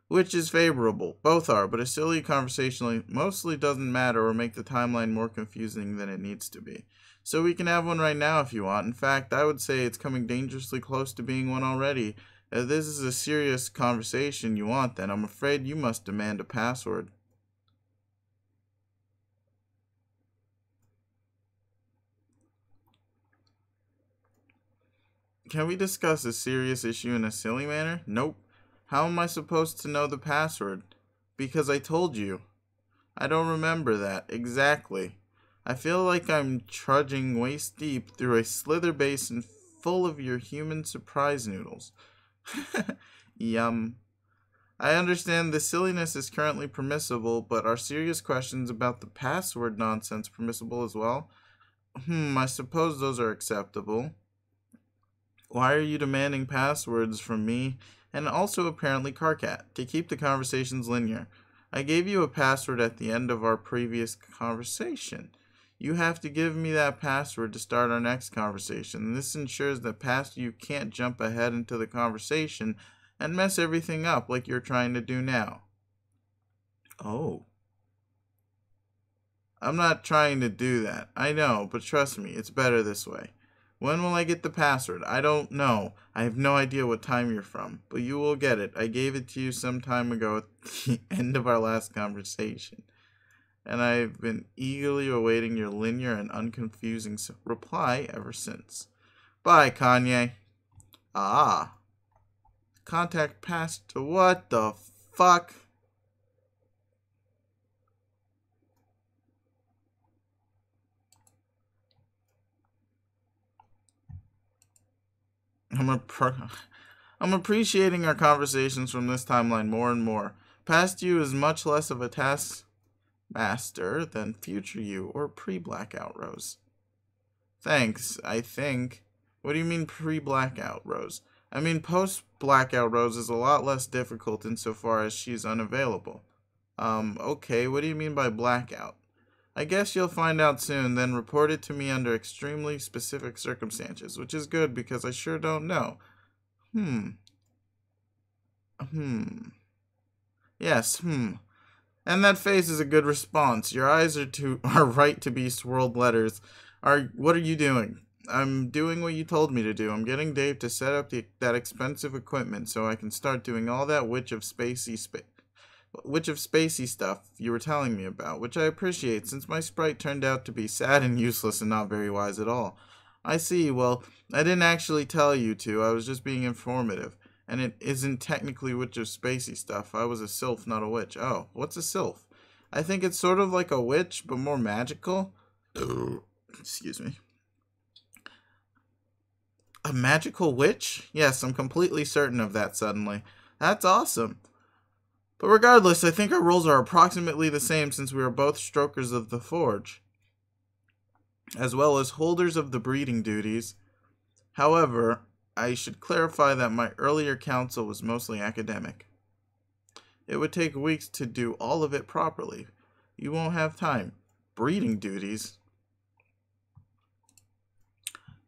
Which is favorable? Both are, but a silly conversation mostly doesn't matter or make the timeline more confusing than it needs to be. So we can have one right now if you want. In fact, I would say it's coming dangerously close to being one already. If this is a serious conversation you want, then I'm afraid you must demand a password. Can we discuss a serious issue in a silly manner? Nope. How am I supposed to know the password? Because I told you. I don't remember that. Exactly. I feel like I'm trudging waist deep through a slither basin full of your human surprise noodles. Yum. I understand the silliness is currently permissible, but are serious questions about the password nonsense permissible as well? I suppose those are acceptable. Why are you demanding passwords from me and also apparently Carcat to keep the conversations linear? I gave you a password at the end of our previous conversation. You have to give me that password to start our next conversation. This ensures that past you can't jump ahead into the conversation and mess everything up like you're trying to do now. Oh. I'm not trying to do that. I know, but trust me, it's better this way. When will I get the password? I don't know. I have no idea what time you're from, but you will get it. I gave it to you some time ago at the end of our last conversation, and I've been eagerly awaiting your linear and unconfusing reply ever since. Bye, Kanye. Ah. Contact passed to what the fuck? I'm appreciating our conversations from this timeline more and more. Past you is much less of a task master than future you or pre-blackout Rose. Thanks, I think. What do you mean pre-blackout Rose? I mean post-blackout Rose is a lot less difficult insofar as she's unavailable. Okay, what do you mean by blackout? I guess you'll find out soon, then report it to me under extremely specific circumstances, which is good because I sure don't know. Yes, And that face is a good response. Your eyes are right to be swirled letters. What are you doing? I'm doing what you told me to do. I'm getting Dave to set up that expensive equipment so I can start doing all that witch of spacey stuff you were telling me about, which I appreciate since my sprite turned out to be sad and useless and not very wise at all. I see. Well, I didn't actually tell you to. I was just being informative. and it isn't technically witch of spacey stuff. I was a sylph, not a witch. Oh, what's a sylph? I think it's sort of like a witch, but more magical. Excuse me. A magical witch? Yes, I'm completely certain of that suddenly. That's awesome. But regardless, I think our roles are approximately the same since we are both strokers of the forge, as well as holders of the breeding duties. However, I should clarify that my earlier counsel was mostly academic. It would take weeks to do all of it properly. You won't have time. Breeding duties?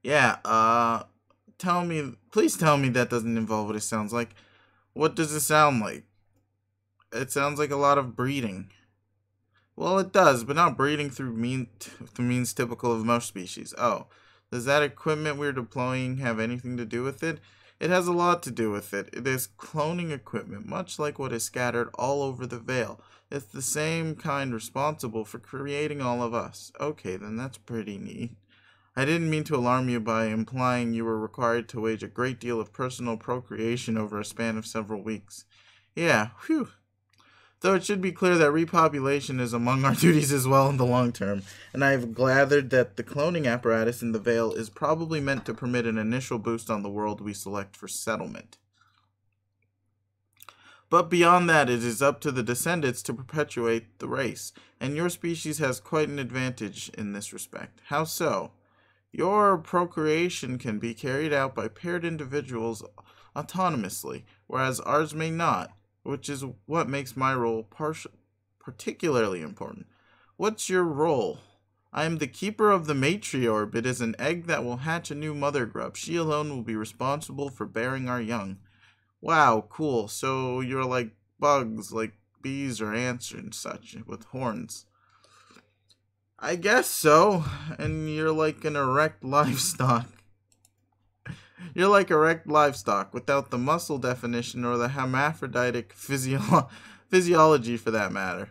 Yeah, please tell me that doesn't involve what it sounds like. What does it sound like? It sounds like a lot of breeding. Well, it does, but not breeding through means typical of most species. Oh, does that equipment we're deploying have anything to do with it? It has a lot to do with it. It is cloning equipment, much like what is scattered all over the Vale. It's the same kind responsible for creating all of us. Okay, then that's pretty neat. I didn't mean to alarm you by implying you were required to wage a great deal of personal procreation over a span of several weeks. Yeah, whew. Though it should be clear that repopulation is among our duties as well in the long term, and I have gathered that the cloning apparatus in the Vale is probably meant to permit an initial boost on the world we select for settlement. But beyond that, it is up to the descendants to perpetuate the race, and your species has quite an advantage in this respect. How so? Your procreation can be carried out by paired individuals autonomously, whereas ours may not, which is what makes my role particularly important. What's your role? I am the keeper of the matriorb. It is an egg that will hatch a new mother grub. She alone will be responsible for bearing our young. Wow, cool. So you're like bugs, like bees or ants and such, with horns. I guess so. And you're like an erect livestock. You're like erect livestock, without the muscle definition or the hermaphroditic physiology for that matter.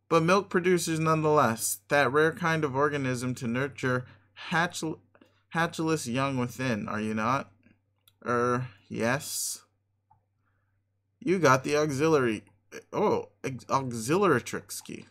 But milk producers nonetheless, that rare kind of organism to nurture hatchless young within, are you not? Yes. You got the auxiliary key.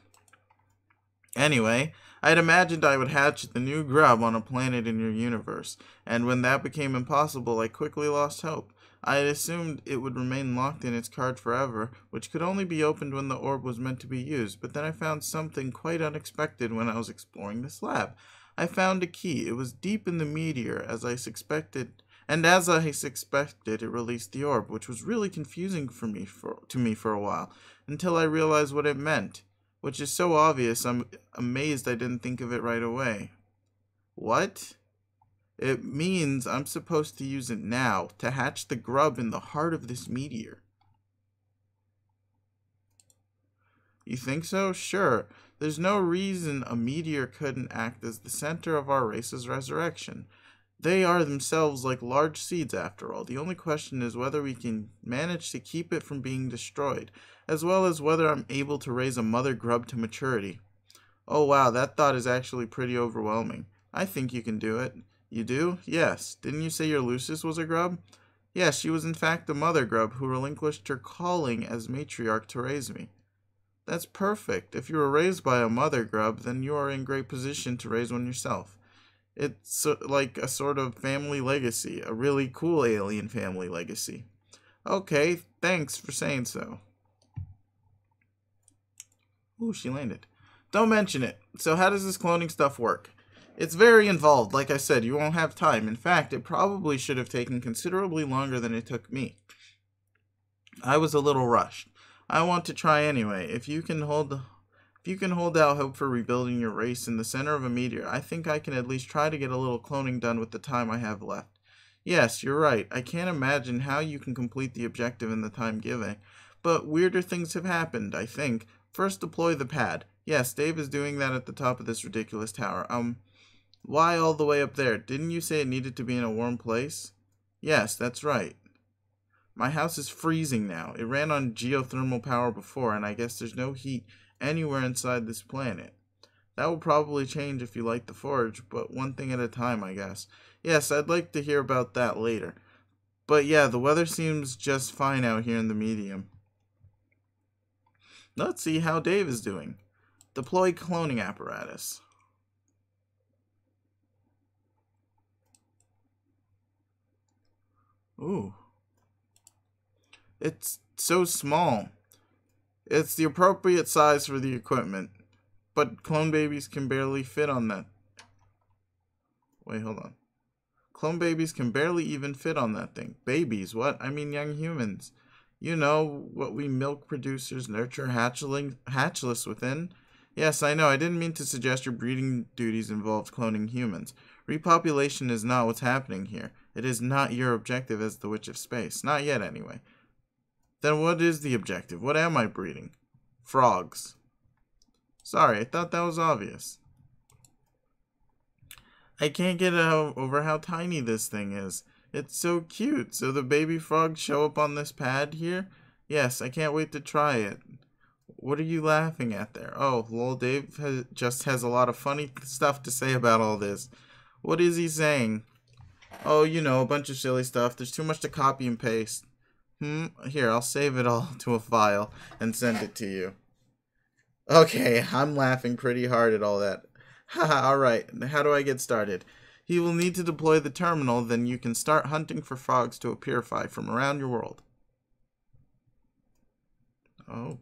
Anyway, I'd imagined I would hatch the new grub on a planet in your universe, and when that became impossible, I quickly lost hope. I had assumed it would remain locked in its card forever, which could only be opened when the orb was meant to be used, but then I found something quite unexpected when I was exploring this lab. I found a key. It was deep in the meteor, as I suspected, it released the orb, which was really confusing to me for a while, until I realized what it meant. Which is so obvious, I'm amazed I didn't think of it right away. What? It means I'm supposed to use it now to hatch the grub in the heart of this meteor. You think so? Sure. There's no reason a meteor couldn't act as the center of our race's resurrection. They are themselves like large seeds, after all. The only question is whether we can manage to keep it from being destroyed, as well as whether I'm able to raise a mother grub to maturity. Oh wow, that thought is actually pretty overwhelming. I think you can do it. You do? Yes. Didn't you say your Lucis was a grub? Yes, she was in fact a mother grub who relinquished her calling as matriarch to raise me. That's perfect. If you were raised by a mother grub, then you are in great position to raise one yourself. It's like a sort of family legacy, a really cool alien family legacy. Okay, thanks for saying so. Ooh, she landed. Don't mention it. So how does this cloning stuff work? It's very involved. Like I said, you won't have time. In fact, it probably should have taken considerably longer than it took me. I was a little rushed. I want to try anyway. If you can hold out hope for rebuilding your race in the center of a meteor, I think I can at least try to get a little cloning done with the time I have left. Yes, you're right. I can't imagine how you can complete the objective in the time given. But weirder things have happened, I think. First, deploy the pad. Yes, Dave is doing that at the top of this ridiculous tower. Why all the way up there? Didn't you say it needed to be in a warm place? Yes, that's right. My house is freezing now. It ran on geothermal power before, and I guess there's no heat anywhere inside this planet. That will probably change if you light the forge, but one thing at a time, I guess. Yes, I'd like to hear about that later. But yeah, the weather seems just fine out here in the medium. Let's see how Dave is doing. Deploy cloning apparatus. Ooh. It's so small. It's the appropriate size for the equipment. But clone babies can barely fit on that. Wait, hold on. Clone babies can barely even fit on that thing. Babies, what? I mean young humans. You know, what we milk producers nurture hatchless within? Yes, I know. I didn't mean to suggest your breeding duties involved cloning humans. Repopulation is not what's happening here. It is not your objective as the Witch of Space. Not yet, anyway. Then what is the objective? What am I breeding? Frogs. Sorry, I thought that was obvious. I can't get over how tiny this thing is. It's so cute. So the baby frogs show up on this pad here? Yes, I can't wait to try it. What are you laughing at there? Oh, lol, Dave just has a lot of funny stuff to say about all this. What is he saying? Oh, you know, a bunch of silly stuff. There's too much to copy and paste. Here, I'll save it all to a file and send it to you. Okay, I'm laughing pretty hard at all that. Haha, alright, how do I get started? He will need to deploy the terminal, then you can start hunting for frogs to purify from around your world. Oh.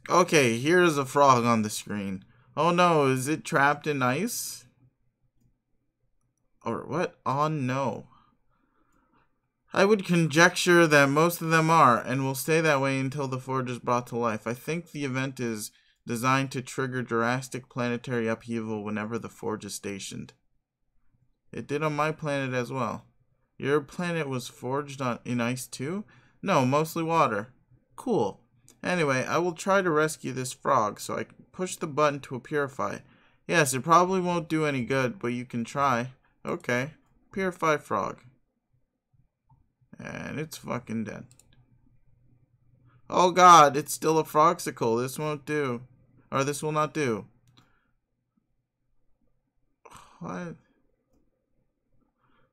Okay, here's a frog on the screen. Oh no, is it trapped in ice? Or what? Oh no. I would conjecture that most of them are, and will stay that way until the forge is brought to life. I think the event is designed to trigger drastic planetary upheaval whenever the forge is stationed. It did on my planet as well. Your planet was forged in ice too? No, mostly water. Cool. Anyway, I will try to rescue this frog, so I can push the button to purify. Yes, it probably won't do any good, but you can try. Okay. Purify frog. And it's fucking dead. Oh god, it's still a frogsicle. This won't do. Or this will not do. What?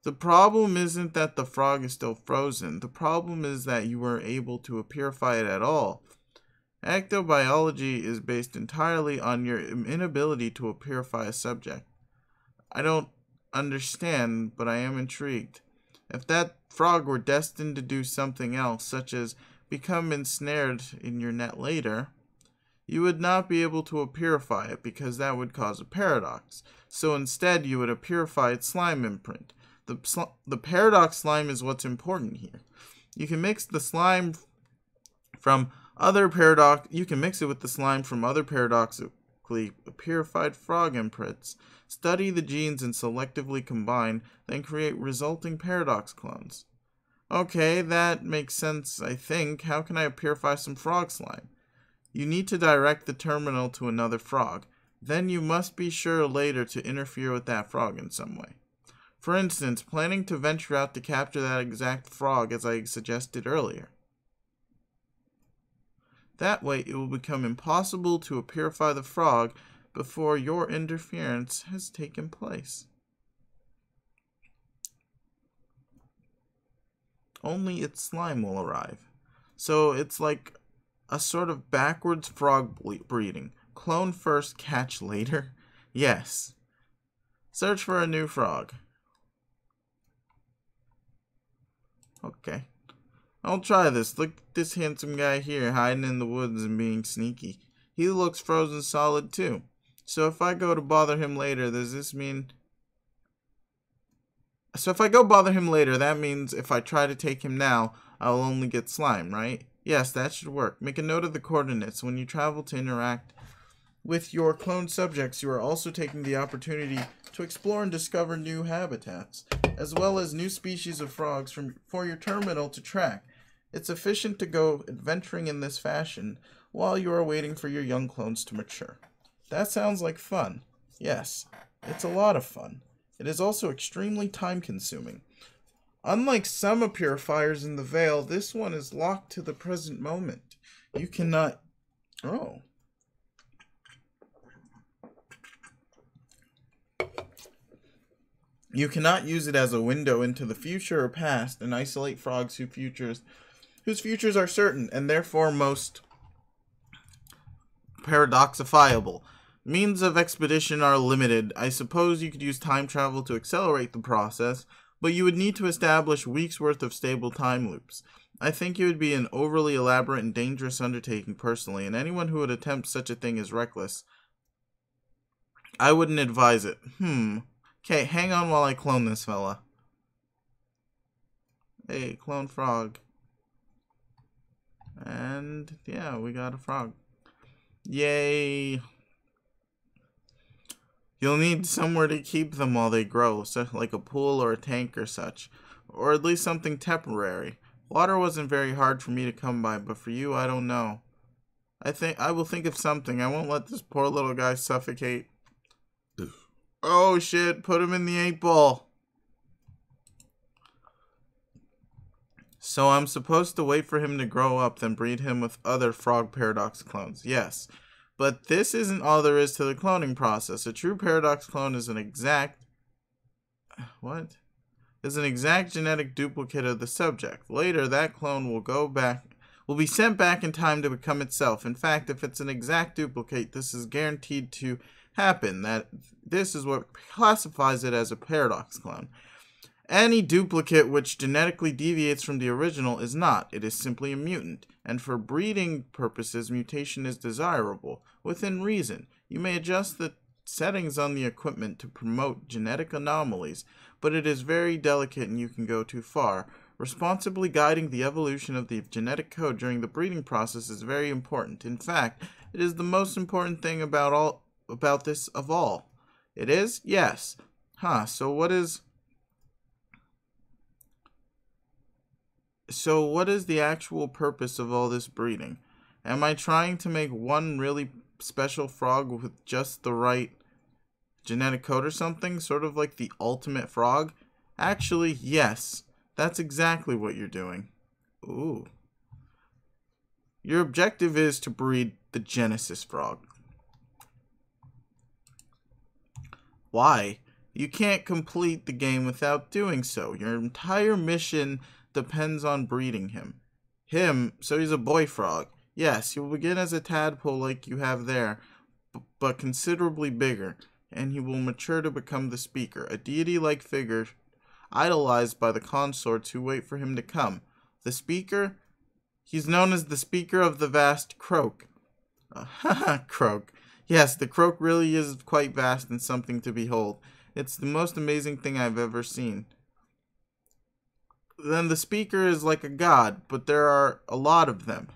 The problem isn't that the frog is still frozen. The problem is that you weren't able to purify it at all. Ectobiology is based entirely on your inability to purify a subject. I don't understand, but I am intrigued. If that frog were destined to do something else, such as become ensnared in your net later, you would not be able to purify it because that would cause a paradox. So instead, you would purify its slime imprint. The paradox slime is what's important here. You can mix the slime from other you can mix it with the slime from other paradoxically purified frog imprints. Study the genes and selectively combine, then create resulting paradox clones. Okay, that makes sense, I think. How can I purify some frog slime? You need to direct the terminal to another frog. Then you must be sure later to interfere with that frog in some way. For instance, planning to venture out to capture that exact frog as I suggested earlier. That way it will become impossible to purify the frog before your interference has taken place. Only its slime will arrive. So it's like a sort of backwards frog breeding. Clone first, catch later? Yes. Search for a new frog. Okay. I'll try this. Look at this handsome guy here hiding in the woods and being sneaky. He looks frozen solid too. So if I go to bother him later, does this mean... So if I go bother him later, that means if I try to take him now, I'll only get slime, right? Yes, that should work. Make a note of the coordinates. When you travel to interact with your cloned subjects, you are also taking the opportunity to explore and discover new habitats, as well as new species of frogs for your terminal to track. It's efficient to go adventuring in this fashion while you are waiting for your young clones to mature. That sounds like fun. Yes, it's a lot of fun. It is also extremely time-consuming. Unlike some purifiers in the Veil, this one is locked to the present moment. You cannot Oh. You cannot use it as a window into the future or past and isolate frogs whose futures are certain and therefore most paradoxifiable. Means of expedition are limited. I suppose you could use time travel to accelerate the process, but you would need to establish weeks' worth of stable time loops. I think it would be an overly elaborate and dangerous undertaking personally, and anyone who would attempt such a thing is reckless. I wouldn't advise it. Okay, hang on while I clone this fella. Hey, clone frog. And yeah, we got a frog. Yay. You'll need somewhere to keep them while they grow, so like a pool or a tank or such. Or at least something temporary. Water wasn't very hard for me to come by, but for you, I don't know. I will think of something. I won't let this poor little guy suffocate. Oh shit, put him in the 8-ball. So I'm supposed to wait for him to grow up, then breed him with other frog paradox clones. Yes. But this isn't all there is to the cloning process. A true paradox clone is an exact... What? Is an exact genetic duplicate of the subject. Later, that clone will be sent back in time to become itself. In fact, if it's an exact duplicate, this is guaranteed to happen. This is what classifies it as a paradox clone. Any duplicate which genetically deviates from the original is not. It is simply a mutant. And for breeding purposes, mutation is desirable. Within reason, you may adjust the settings on the equipment to promote genetic anomalies, but it is very delicate and you can go too far. Responsibly guiding the evolution of the genetic code during the breeding process is very important. In fact, it is the most important thing about this of all. It is? Yes. So what is the actual purpose of all this breeding? Am I trying to make one really special frog with just the right genetic code or something? Sort of like the ultimate frog? Actually, yes. That's exactly what you're doing. Ooh. Your objective is to breed the Genesis frog. Why? You can't complete the game without doing so. Your entire mission depends on breeding him. So he's a boy frog. Yes, he will begin as a tadpole like you have there, but considerably bigger, and he will mature to become the Speaker, a deity-like figure idolized by the consorts who wait for him to come. The Speaker? He's known as the Speaker of the vast croak. Croak. Yes, the croak really is quite vast and something to behold. It's the most amazing thing I've ever seen. Then the Speaker is like a god, but there are a lot of them.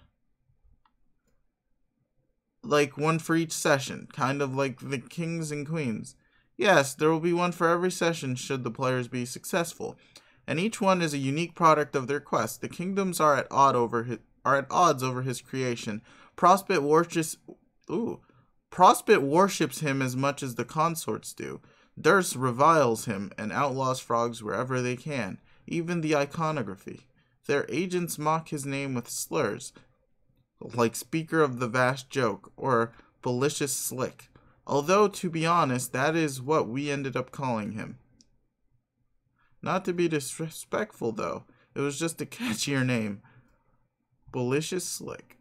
Like one for each session, kind of like the kings and queens. Yes, there will be one for every session should the players be successful, and each one is a unique product of their quest. The kingdoms are at odds over his creation. Prospect worships him as much as the consorts do. Durst reviles him and outlaws frogs wherever they can, even the iconography. Their agents mock his name with slurs, like Speaker of the Vast Joke or Malicious Slick. Although, to be honest, that is what we ended up calling him. Not to be disrespectful, though. It was just a catchier name. Malicious Slick.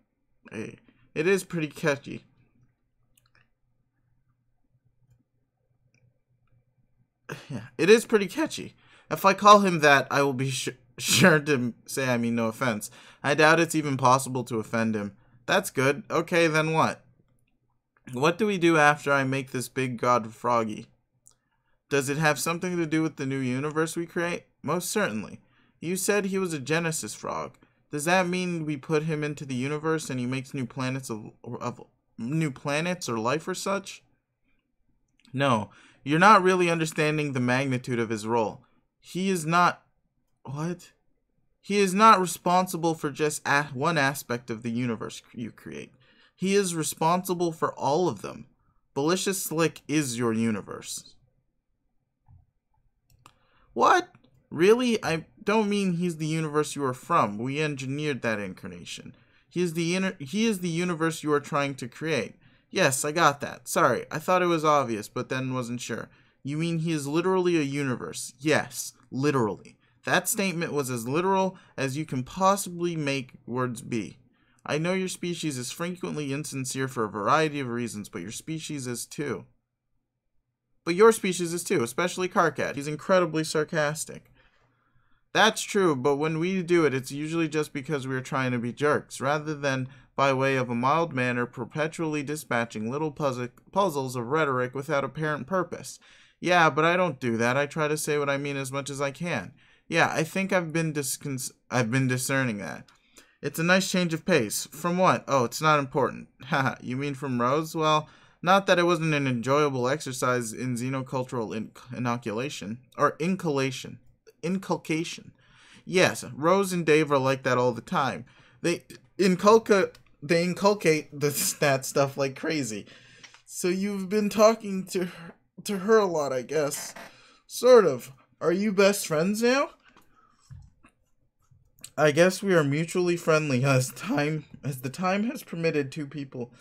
Hey, it is pretty catchy. Yeah, it is pretty catchy. If I call him that, I will be sure to say I mean no offense. I doubt it's even possible to offend him. That's good. Okay, then what? What do we do after I make this big god froggy? Does it have something to do with the new universe we create? Most certainly. You said he was a Genesis frog. Does that mean we put him into the universe and he makes new planets or life or such? No, you're not really understanding the magnitude of his role. He is not... What? He is not responsible for just one aspect of the universe you create. He is responsible for all of them. Malicious Slick is your universe. What? Really? I don't mean he's the universe you are from. We engineered that incarnation. He is the universe you are trying to create. Yes, I got that. Sorry, I thought it was obvious, but then wasn't sure. You mean he is literally a universe? Yes, literally. That statement was as literal as you can possibly make words be. I know your species is frequently insincere for a variety of reasons, but your species is too. Especially Karkat. He's incredibly sarcastic. That's true, but when we do it, it's usually just because we're trying to be jerks, rather than by way of a mild manner perpetually dispatching little puzzles of rhetoric without apparent purpose. Yeah, but I don't do that. I try to say what I mean as much as I can. Yeah, I think I've been discerning that. It's a nice change of pace. From what? Oh, it's not important. Haha, you mean from Rose? Well, not that it wasn't an enjoyable exercise in xenocultural inoculation. Or inculcation. Yes, Rose and Dave are like that all the time. They inculcate that stuff like crazy. So you've been talking to her a lot, I guess. Sort of. Are you best friends now? I guess we are mutually friendly as the time has permitted two people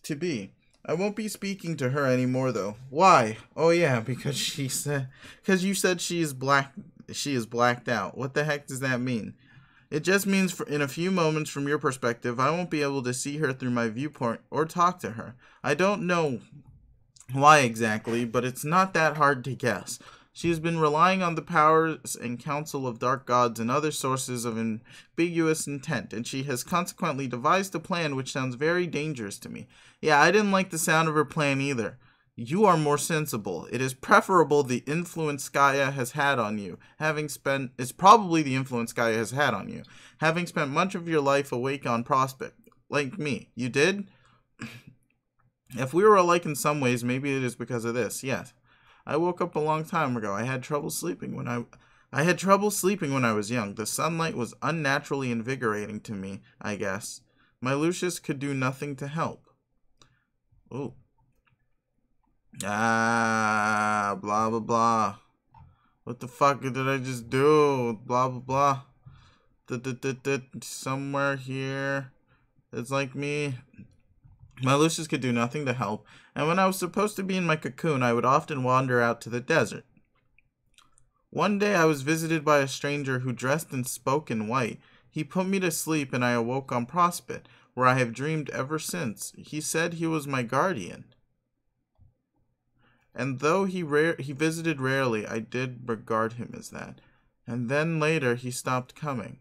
to be. I won't be speaking to her anymore though. Why? Oh yeah, because you said she is blacked out. What the heck does that mean? It just means in a few moments from your perspective, I won't be able to see her through my viewpoint or talk to her. I don't know why exactly, but it's not that hard to guess. She has been relying on the powers and counsel of dark gods and other sources of ambiguous intent, and she has consequently devised a plan which sounds very dangerous to me. Yeah, I didn't like the sound of her plan either. You are more sensible. It is preferable the influence Gaia has had on you, it's probably the influence Gaia has had on you, having spent much of your life awake on prospect. Like me. You did? If we were alike in some ways, maybe it is because of this, yes. I woke up a long time ago. I had trouble sleeping when I was young. The sunlight was unnaturally invigorating to me, I guess. My Lucius could do nothing to help. Ooh. Blah, blah, blah. What the fuck did I just do? Blah, blah, blah. Somewhere here. It's like me. My Lucius could do nothing to help, and when I was supposed to be in my cocoon, I would often wander out to the desert. One day I was visited by a stranger who dressed and spoke in white. He put me to sleep, and I awoke on Prospect, where I have dreamed ever since. He said he was my guardian. And though he visited rarely, I did regard him as that. And then later he stopped coming.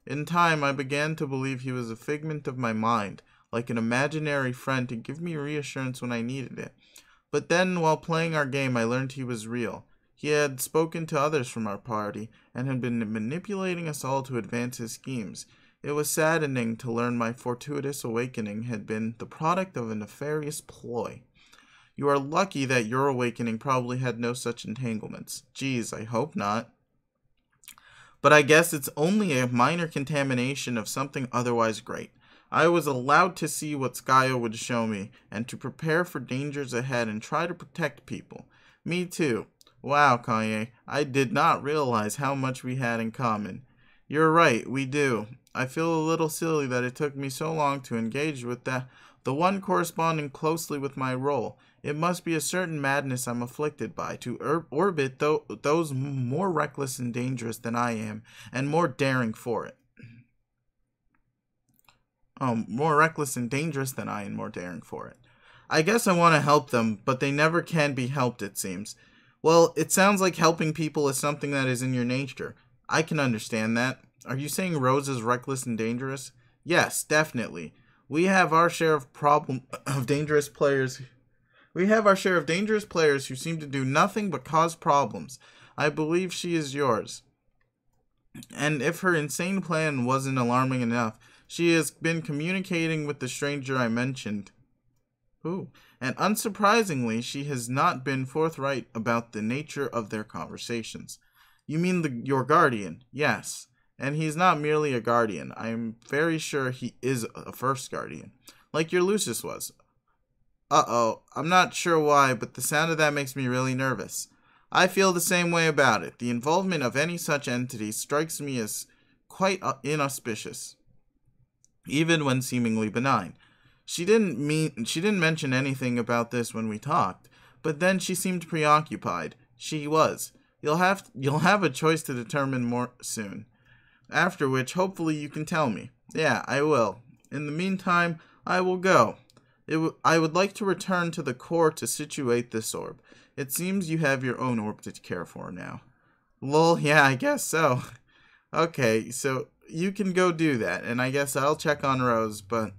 In time, I began to believe he was a figment of my mind, like an imaginary friend to give me reassurance when I needed it. But then, while playing our game, I learned he was real. He had spoken to others from our party, and had been manipulating us all to advance his schemes. It was saddening to learn my fortuitous awakening had been the product of a nefarious ploy. You are lucky that your awakening probably had no such entanglements. Geez, I hope not. But I guess it's only a minor contamination of something otherwise great. I was allowed to see what Gaia would show me, and to prepare for dangers ahead and try to protect people. Me too. Wow, Kanye, I did not realize how much we had in common. You're right, we do. I feel a little silly that it took me so long to engage with the one corresponding closely with my role. It must be a certain madness I'm afflicted by, to orbit those more reckless and dangerous than I am, and more daring for it. More reckless and dangerous than I and more daring for it. I guess I want to help them, but they never can be helped, it seems. Well, it sounds like helping people is something that is in your nature. I can understand that. Are you saying Rose is reckless and dangerous? Yes, definitely. We have our share of dangerous players. We have our share of dangerous players who seem to do nothing but cause problems. I believe she is yours. And if her insane plan wasn't alarming enough, she has been communicating with the stranger I mentioned. Ooh. And unsurprisingly, she has not been forthright about the nature of their conversations. You mean your guardian? Yes. And he's not merely a guardian. I am very sure he is a first guardian. Like your Lucius was. Uh-oh. I'm not sure why, but the sound of that makes me really nervous. I feel the same way about it. The involvement of any such entity strikes me as quite inauspicious. even when seemingly benign. She didn't mention anything about this when we talked, but then she seemed preoccupied. She was. You'll have a choice to determine more soon. After which, hopefully you can tell me. Yeah, I will. In the meantime, I will go. I would like to return to the core to situate this orb. It seems you have your own orb to care for now. Lol, yeah, I guess so. Okay, so you can go do that, and I guess I'll check on Rose, but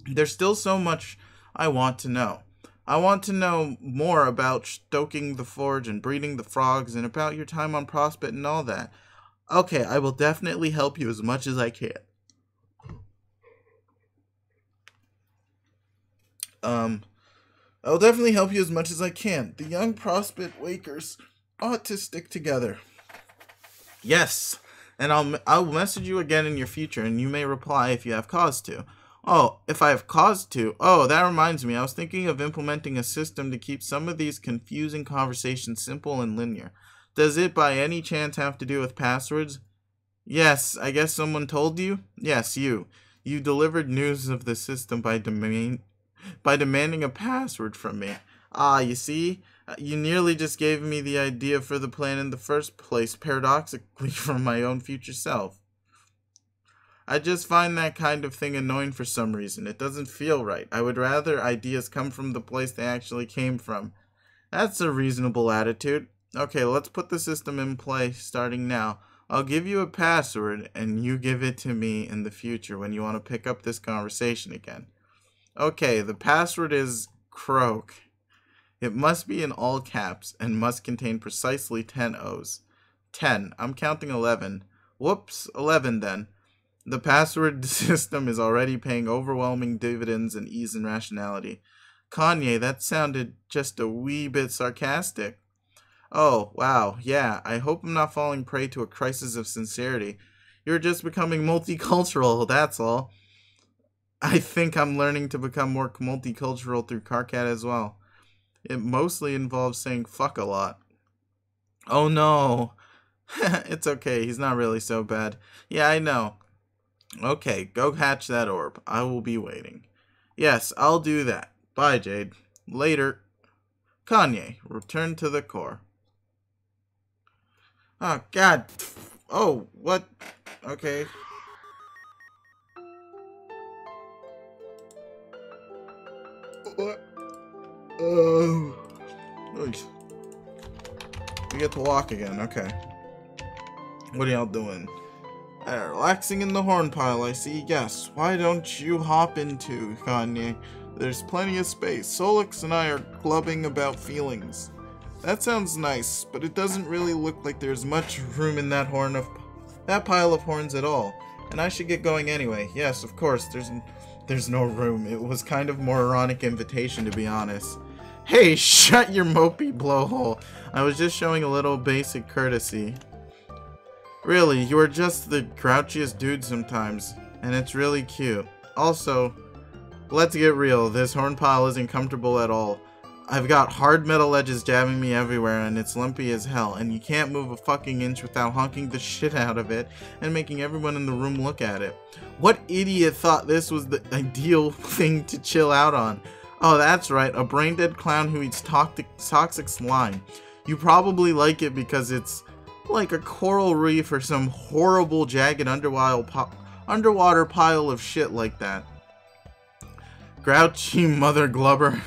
there's still so much I want to know. I want to know more about stoking the forge and breeding the frogs and about your time on Prospect and all that. Okay, I will definitely help you as much as I can. I'll definitely help you as much as I can. The young Prospect Wakers ought to stick together. Yes, and I'll message you again in your future, and you may reply if you have cause to. Oh, if I have cause to. Oh, that reminds me. I was thinking of implementing a system to keep some of these confusing conversations simple and linear. Does it by any chance have to do with passwords? Yes, I guess someone told you? Yes, you. You delivered news of the system by demanding a password from me. Ah, you see? You nearly just gave me the idea for the plan in the first place, paradoxically from my own future self. I just find that kind of thing annoying for some reason. It doesn't feel right. I would rather ideas come from the place they actually came from. That's a reasonable attitude. Okay, let's put the system in play starting now. I'll give you a password, and you give it to me in the future when you want to pick up this conversation again. Okay, the password is Croak. It must be in all caps and must contain precisely 10 O's. 10. I'm counting 11. Whoops, 11 then. The password system is already paying overwhelming dividends in ease and rationality. Kanye, that sounded just a wee bit sarcastic. Oh, wow, yeah, I hope I'm not falling prey to a crisis of sincerity. You're just becoming multicultural, that's all. I think I'm learning to become more multicultural through Carcat as well. It mostly involves saying fuck a lot. Oh no. It's okay, he's not really so bad. Yeah, I know. Okay, go hatch that orb. I will be waiting. Yes, I'll do that. Bye, Jade. Later. Kanye, return to the core. Oh, God. Oh, what? Okay. What? We get to walk again. Okay. What are y'all doing? Relaxing in the horn pile, I see. Yes. Why don't you hop into, Kanye? There's plenty of space. Sollux and I are clubbing about feelings. That sounds nice, but it doesn't really look like there's much room in that pile of horns at all. And I should get going anyway. Yes, of course. There's no room. It was kind of moronic invitation, to be honest. Hey, shut your mopey blowhole. I was just showing a little basic courtesy. Really, you are just the grouchiest dude sometimes, and it's really cute. Also, let's get real, this horn pile isn't comfortable at all. I've got hard metal edges jabbing me everywhere, and it's lumpy as hell, and you can't move a fucking inch without honking the shit out of it and making everyone in the room look at it. What idiot thought this was the ideal thing to chill out on? Oh, that's right, a brain-dead clown who eats toxic slime. You probably like it because it's like a coral reef or some horrible jagged underwater pile of shit like that. Grouchy mother glubber.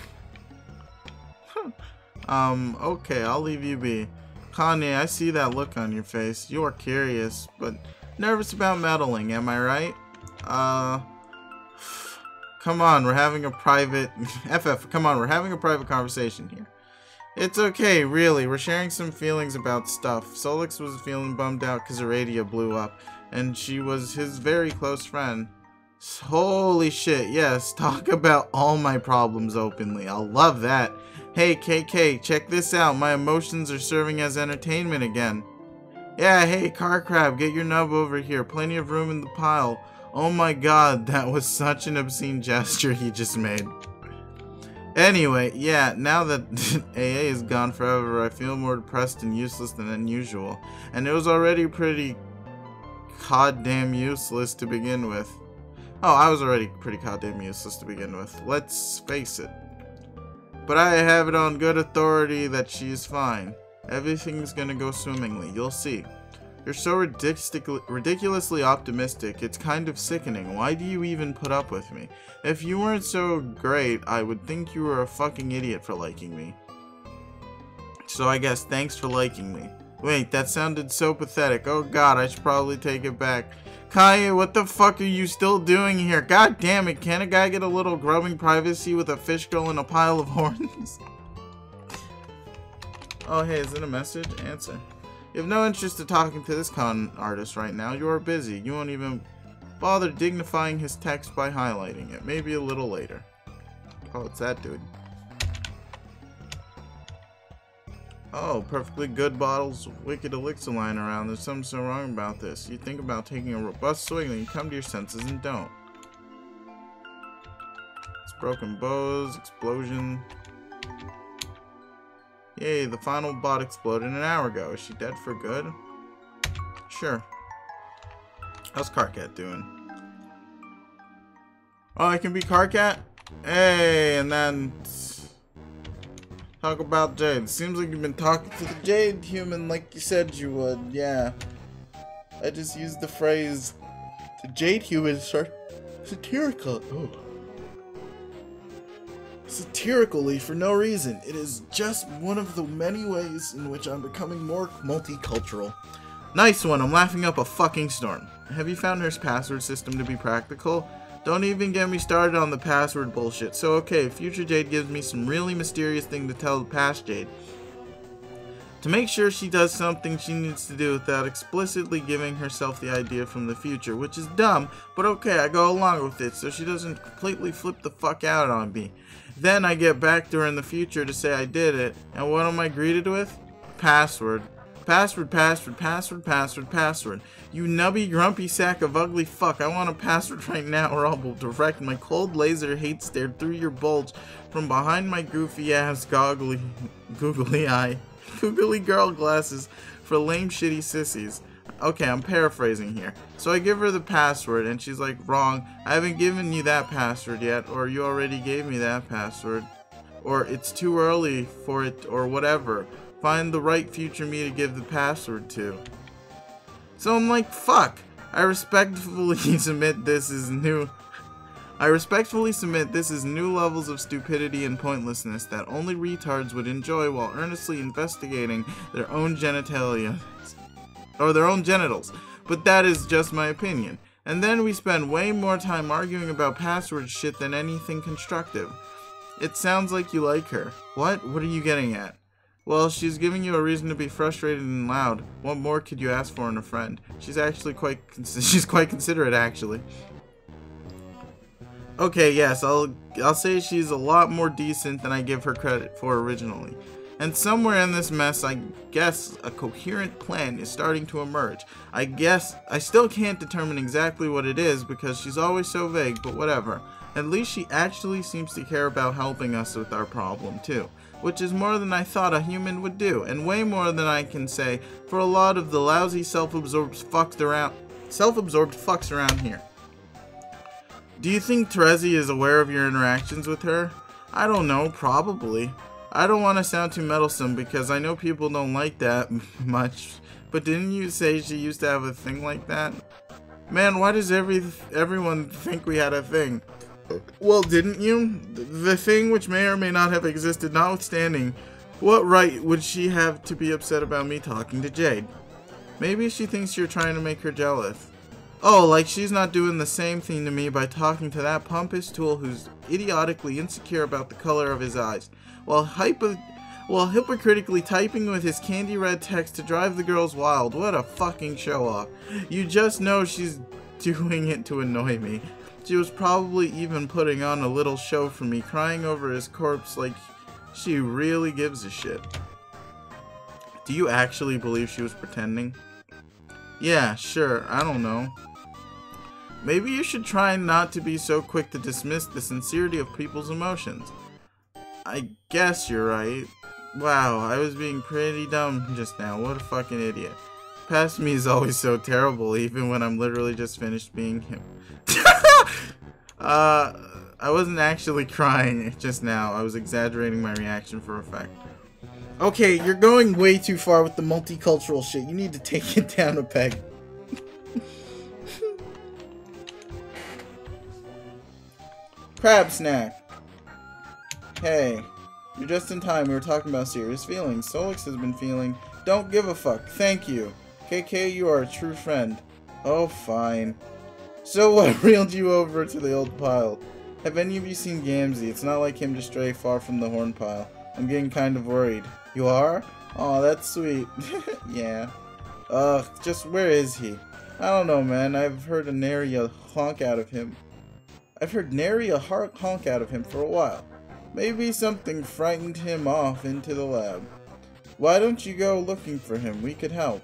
Okay, I'll leave you be. Kanye, I see that look on your face. You are curious, but nervous about meddling, am I right? Come on, we're having a private... come on, we're having a private conversation here. It's okay, really. We're sharing some feelings about stuff. Sollux was feeling bummed out because Aradia blew up, and she was his very close friend. Holy shit, yes, talk about all my problems openly. I'll love that. Hey, KK, check this out. My emotions are serving as entertainment again. Yeah, hey, Car Crab, get your nub over here. Plenty of room in the pile. Oh my god, that was such an obscene gesture he just made. Anyway, yeah, now that AA is gone forever, I feel more depressed and useless than usual. And it was already pretty goddamn useless to begin with. Oh, I was already pretty goddamn useless to begin with. Let's face it. But I have it on good authority that she is fine. Everything's gonna go swimmingly, you'll see. You're so ridiculously optimistic, it's kind of sickening. Why do you even put up with me? If you weren't so great, I would think you were a fucking idiot for liking me. So I guess thanks for liking me. Wait, that sounded so pathetic. Oh god, I should probably take it back. Kaya, what the fuck are you still doing here? God damn it, can't a guy get a little grubbing privacy with a fish girl and a pile of horns? Oh hey, is it a message? Answer. You have no interest in talking to this con artist right now. You are busy. You won't even bother dignifying his text by highlighting it. Maybe a little later. Oh, it's that dude. Oh, perfectly good bottles of wicked elixir lying around. There's something so wrong about this. You think about taking a robust swig and you come to your senses and don't. It's broken bows, explosion. Yay, the final bot exploded an hour ago. Is she dead for good? Sure. How's Carcat doing? Oh, I can be Carcat? Hey, and then talk about Jade. Seems like you've been talking to the Jade human like you said you would. Yeah. I just used the phrase the Jade human satirical. Oh. Satirically for no reason. It is just one of the many ways in which I'm becoming more multicultural. Nice one. I'm laughing up a fucking storm. Have you found her password system to be practical? Don't even get me started on the password bullshit. So okay, future Jade gives me some really mysterious thing to tell the past Jade. To make sure she does something she needs to do without explicitly giving herself the idea from the future, which is dumb, but okay, I go along with it so she doesn't completely flip the fuck out on me. Then I get back to her in the future to say I did it, and what am I greeted with? Password. Password, password, password, password, password. You nubby, grumpy sack of ugly fuck. I want a password right now or I will direct my cold laser hate stare through your bulge from behind my goofy ass googly eye. Googly girl glasses for lame shitty sissies. Okay, I'm paraphrasing here. So I give her the password and she's like, wrong. I haven't given you that password yet, or you already gave me that password. Or it's too early for it, or whatever. Find the right future me to give the password to. So I'm like, fuck. I respectfully submit this is new levels of stupidity and pointlessness that only retards would enjoy while earnestly investigating their own genitalia. Or their own genitals. But that is just my opinion. And then we spend way more time arguing about password shit than anything constructive. It sounds like you like her. What? What are you getting at? Well, she's giving you a reason to be frustrated and loud. What more could you ask for in a friend? She's actually quite considerate, actually. Okay, yes, I'll say she's a lot more decent than I give her credit for originally. And somewhere in this mess, I guess a coherent plan is starting to emerge. I guess I still can't determine exactly what it is because she's always so vague, but whatever. At least she actually seems to care about helping us with our problem too, which is more than I thought a human would do, and way more than I can say for a lot of the lousy self-absorbed fucks around here. Do you think Terezi is aware of your interactions with her? I don't know, probably. I don't want to sound too meddlesome because I know people don't like that much, but didn't you say she used to have a thing like that? Man, why does everyone think we had a thing? Well, didn't you? The thing which may or may not have existed notwithstanding, what right would she have to be upset about me talking to Jade? Maybe she thinks you're trying to make her jealous. Oh, like she's not doing the same thing to me by talking to that pompous tool who's idiotically insecure about the color of his eyes, while hypocritically typing with his candy red text to drive the girls wild. What a fucking show off. You just know she's doing it to annoy me. She was probably even putting on a little show for me, crying over his corpse like she really gives a shit. Do you actually believe she was pretending? Yeah, sure, I don't know. Maybe you should try not to be so quick to dismiss the sincerity of people's emotions. I guess you're right. Wow, I was being pretty dumb just now. What a fucking idiot. Past me is always so terrible, even when I'm literally just finished being him. I wasn't actually crying just now. I was exaggerating my reaction for effect. Okay, you're going way too far with the multicultural shit. You need to take it down a peg. Crab snack. Hey, you're just in time. We were talking about serious feelings. Sollux has been feeling. Don't give a fuck. Thank you. KK, you are a true friend. Oh, fine. So what reeled you over to the old pile? Have any of you seen Gamzee? It's not like him to stray far from the horn pile. I'm getting kind of worried. You are? Aw, that's sweet. Yeah. Just where is he? I don't know, man. I've heard nary a honk out of him. For a while. Maybe something frightened him off into the lab. Why don't you go looking for him? We could help.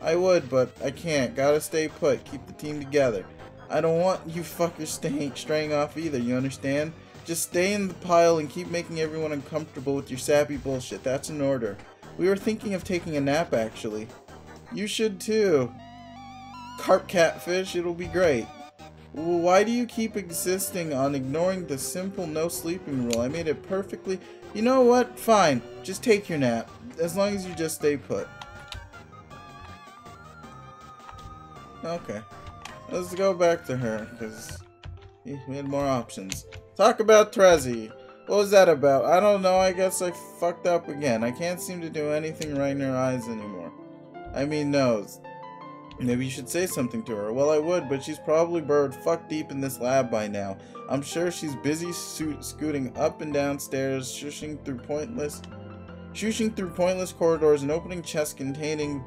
I would, but I can't. Gotta stay put. Keep the team together. I don't want you fuckers straying off either, you understand? Just stay in the pile and keep making everyone uncomfortable with your sappy bullshit. That's an order. We were thinking of taking a nap, actually. You should too. Carp catfish, it'll be great. Well, why do you keep insisting on ignoring the simple no sleeping rule? I made it perfectly... You know what? Fine. Just take your nap. As long as you just stay put. Okay. Let's go back to her, because we had more options. Talk about Trezzy. What was that about? I don't know, I guess I fucked up again. I can't seem to do anything right in her eyes anymore. I mean nose. Maybe you should say something to her. Well, I would, but she's probably burrowed fuck deep in this lab by now. I'm sure she's busy scooting up and down stairs, shushing through pointless corridors and opening chests containing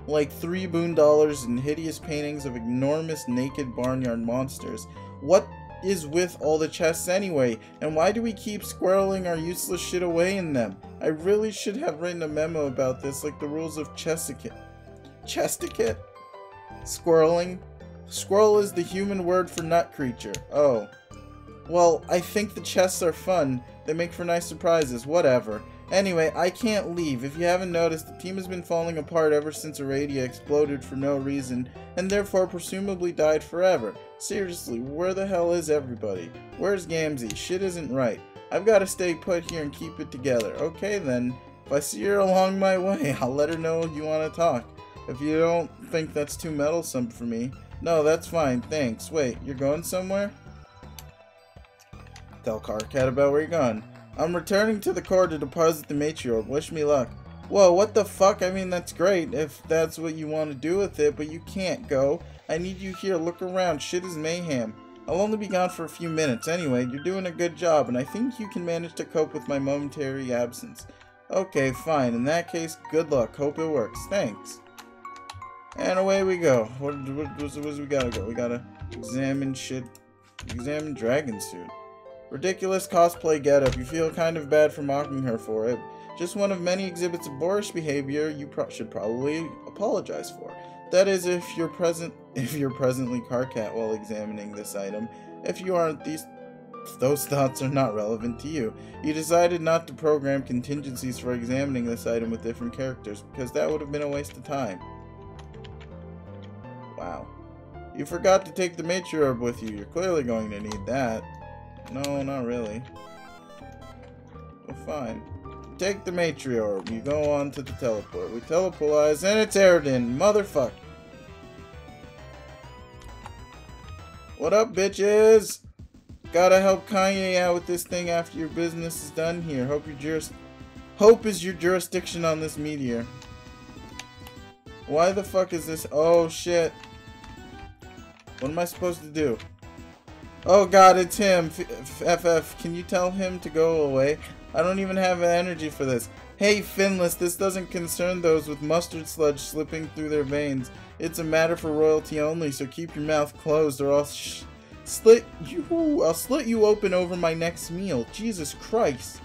like $3 boon and hideous paintings of enormous naked barnyard monsters. What is with all the chests anyway? And why do we keep squirreling our useless shit away in them? I really should have written a memo about this, like the rules of chestiquette. Chestiquette? Squirreling? Squirrel is the human word for nut creature. Oh. Well, I think the chests are fun. They make for nice surprises. Whatever. Anyway, I can't leave. If you haven't noticed, the team has been falling apart ever since Aradia exploded for no reason, and therefore presumably died forever. Seriously, where the hell is everybody? Where's Gamzee? Shit isn't right. I've got to stay put here and keep it together. Okay then, if I see her along my way, I'll let her know you want to talk. If you don't think that's too meddlesome for me. No, that's fine, thanks. Wait, you're going somewhere? Tell Carcat about where you're going. I'm returning to the core to deposit the matriarch. Wish me luck. Whoa, what the fuck? I mean, that's great if that's what you want to do with it, but you can't go. I need you here. Look around. Shit is mayhem. I'll only be gone for a few minutes. Anyway, you're doing a good job, and I think you can manage to cope with my momentary absence. Okay, fine. In that case, good luck. Hope it works. Thanks. And away we go. What we gotta go? We gotta examine shit. Examine dragon suit. Ridiculous cosplay getup. You feel kind of bad for mocking her for it. Just one of many exhibits of boorish behavior you should probably apologize for. That is, if you're presently Carcat while examining this item. If you aren't, those thoughts are not relevant to you. You decided not to program contingencies for examining this item with different characters, because that would have been a waste of time. Wow. You forgot to take the matriarch with you. You're clearly going to need that. No, not really. Well, fine. Take the matriarch. You go on to the teleport. We telepolize, and it's Aradia. Motherfuck. What up, bitches? Gotta help Kanye out with this thing after your business is done here. Hope is your jurisdiction on this meteor. Why the fuck is this? Oh, shit. What am I supposed to do? Oh god, it's him. FF, can you tell him to go away? I don't even have energy for this. Hey, Finless, this doesn't concern those with mustard sludge slipping through their veins. It's a matter for royalty only, so keep your mouth closed or I'll slit you open over my next meal. Jesus Christ.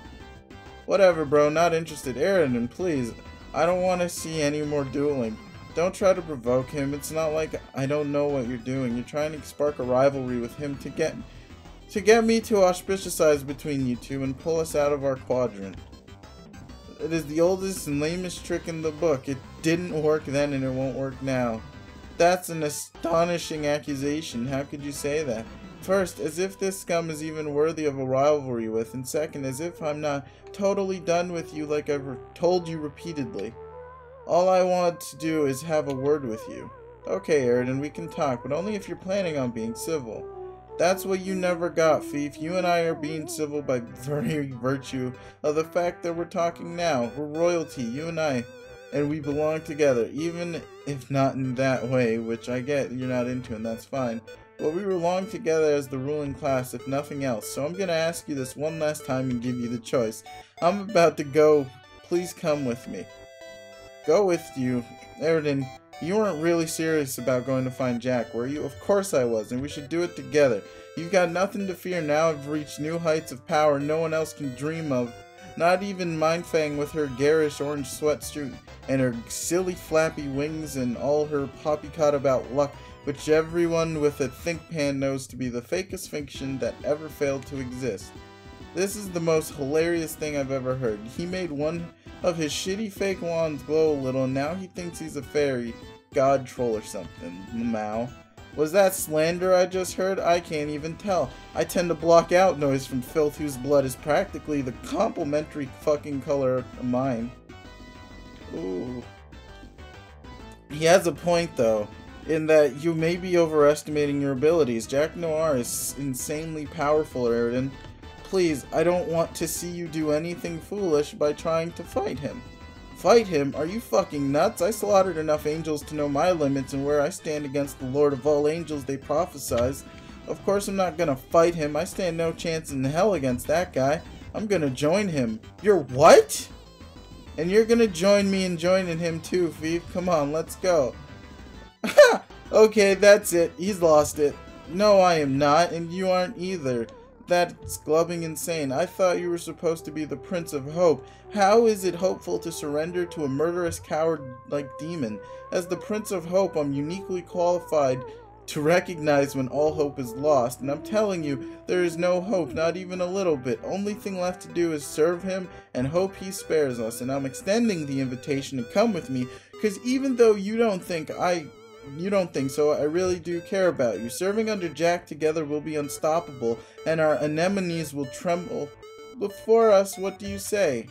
Whatever, bro, not interested. Aradia, please. I don't want to see any more dueling. Don't try to provoke him. It's not like I don't know what you're doing. You're trying to spark a rivalry with him to get me to auspicize between you two and pull us out of our quadrant. It is the oldest and lamest trick in the book. It didn't work then and it won't work now. That's an astonishing accusation. How could you say that? First, as if this scum is even worthy of a rivalry with, and second, as if I'm not totally done with you like I've told you repeatedly. All I want to do is have a word with you. Okay, Aradia, we can talk, but only if you're planning on being civil. That's what you never got, Fief. You and I are being civil by very virtue of the fact that we're talking now. We're royalty, you and I, and we belong together, even if not in that way, which I get you're not into, and that's fine. But we belong together as the ruling class, if nothing else. So I'm gonna ask you this one last time and give you the choice. I'm about to go. Please come with me. Go with you. Aradia, you weren't really serious about going to find Jack, were you? Of course I was, and we should do it together. You've got nothing to fear now. I've reached new heights of power no one else can dream of. Not even Mindfang with her garish orange sweatsuit and her silly flappy wings and all her poppycock about luck, which everyone with a think pan knows to be the fakest fiction that ever failed to exist. This is the most hilarious thing I've ever heard. He made one of his shitty fake wands glow a little, and now he thinks he's a fairy, god troll or something. Mao. Was that slander I just heard? I can't even tell. I tend to block out noise from filth whose blood is practically the complementary fucking color of mine. Ooh. He has a point though, in that you may be overestimating your abilities. Jack Noir is insanely powerful, Aradia. Please, I don't want to see you do anything foolish by trying to fight him. Fight him? Are you fucking nuts? I slaughtered enough angels to know my limits and where I stand against the Lord of all angels they prophesize. Of course I'm not gonna fight him. I stand no chance in hell against that guy. I'm gonna join him. You're what? And you're gonna join me in joining him too, Fief. Come on, let's go. Okay, that's it. He's lost it. No, I am not, and you aren't either. That's glubbing insane. I thought you were supposed to be the Prince of Hope. How is it hopeful to surrender to a murderous coward like demon? As the Prince of Hope, I'm uniquely qualified to recognize when all hope is lost, and I'm telling you, there is no hope, not even a little bit. Only thing left to do is serve him and hope he spares us, and I'm extending the invitation to come with me, because even though you don't think so, I really do care about you. Serving under Jack together will be unstoppable, and our anemones will tremble before us. What do you say?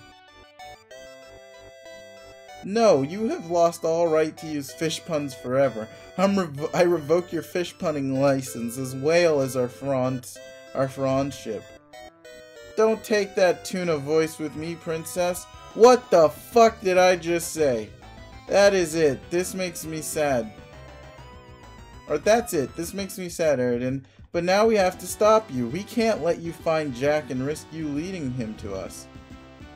No, you have lost all right to use fish puns forever. I revoke your fish punning license, as well as our friendship. Don't take that tuna voice with me, princess. What the fuck did I just say? That is it. This makes me sad. Or that's it. This makes me sad, Aradia. But now we have to stop you. We can't let you find Jack and risk you leading him to us.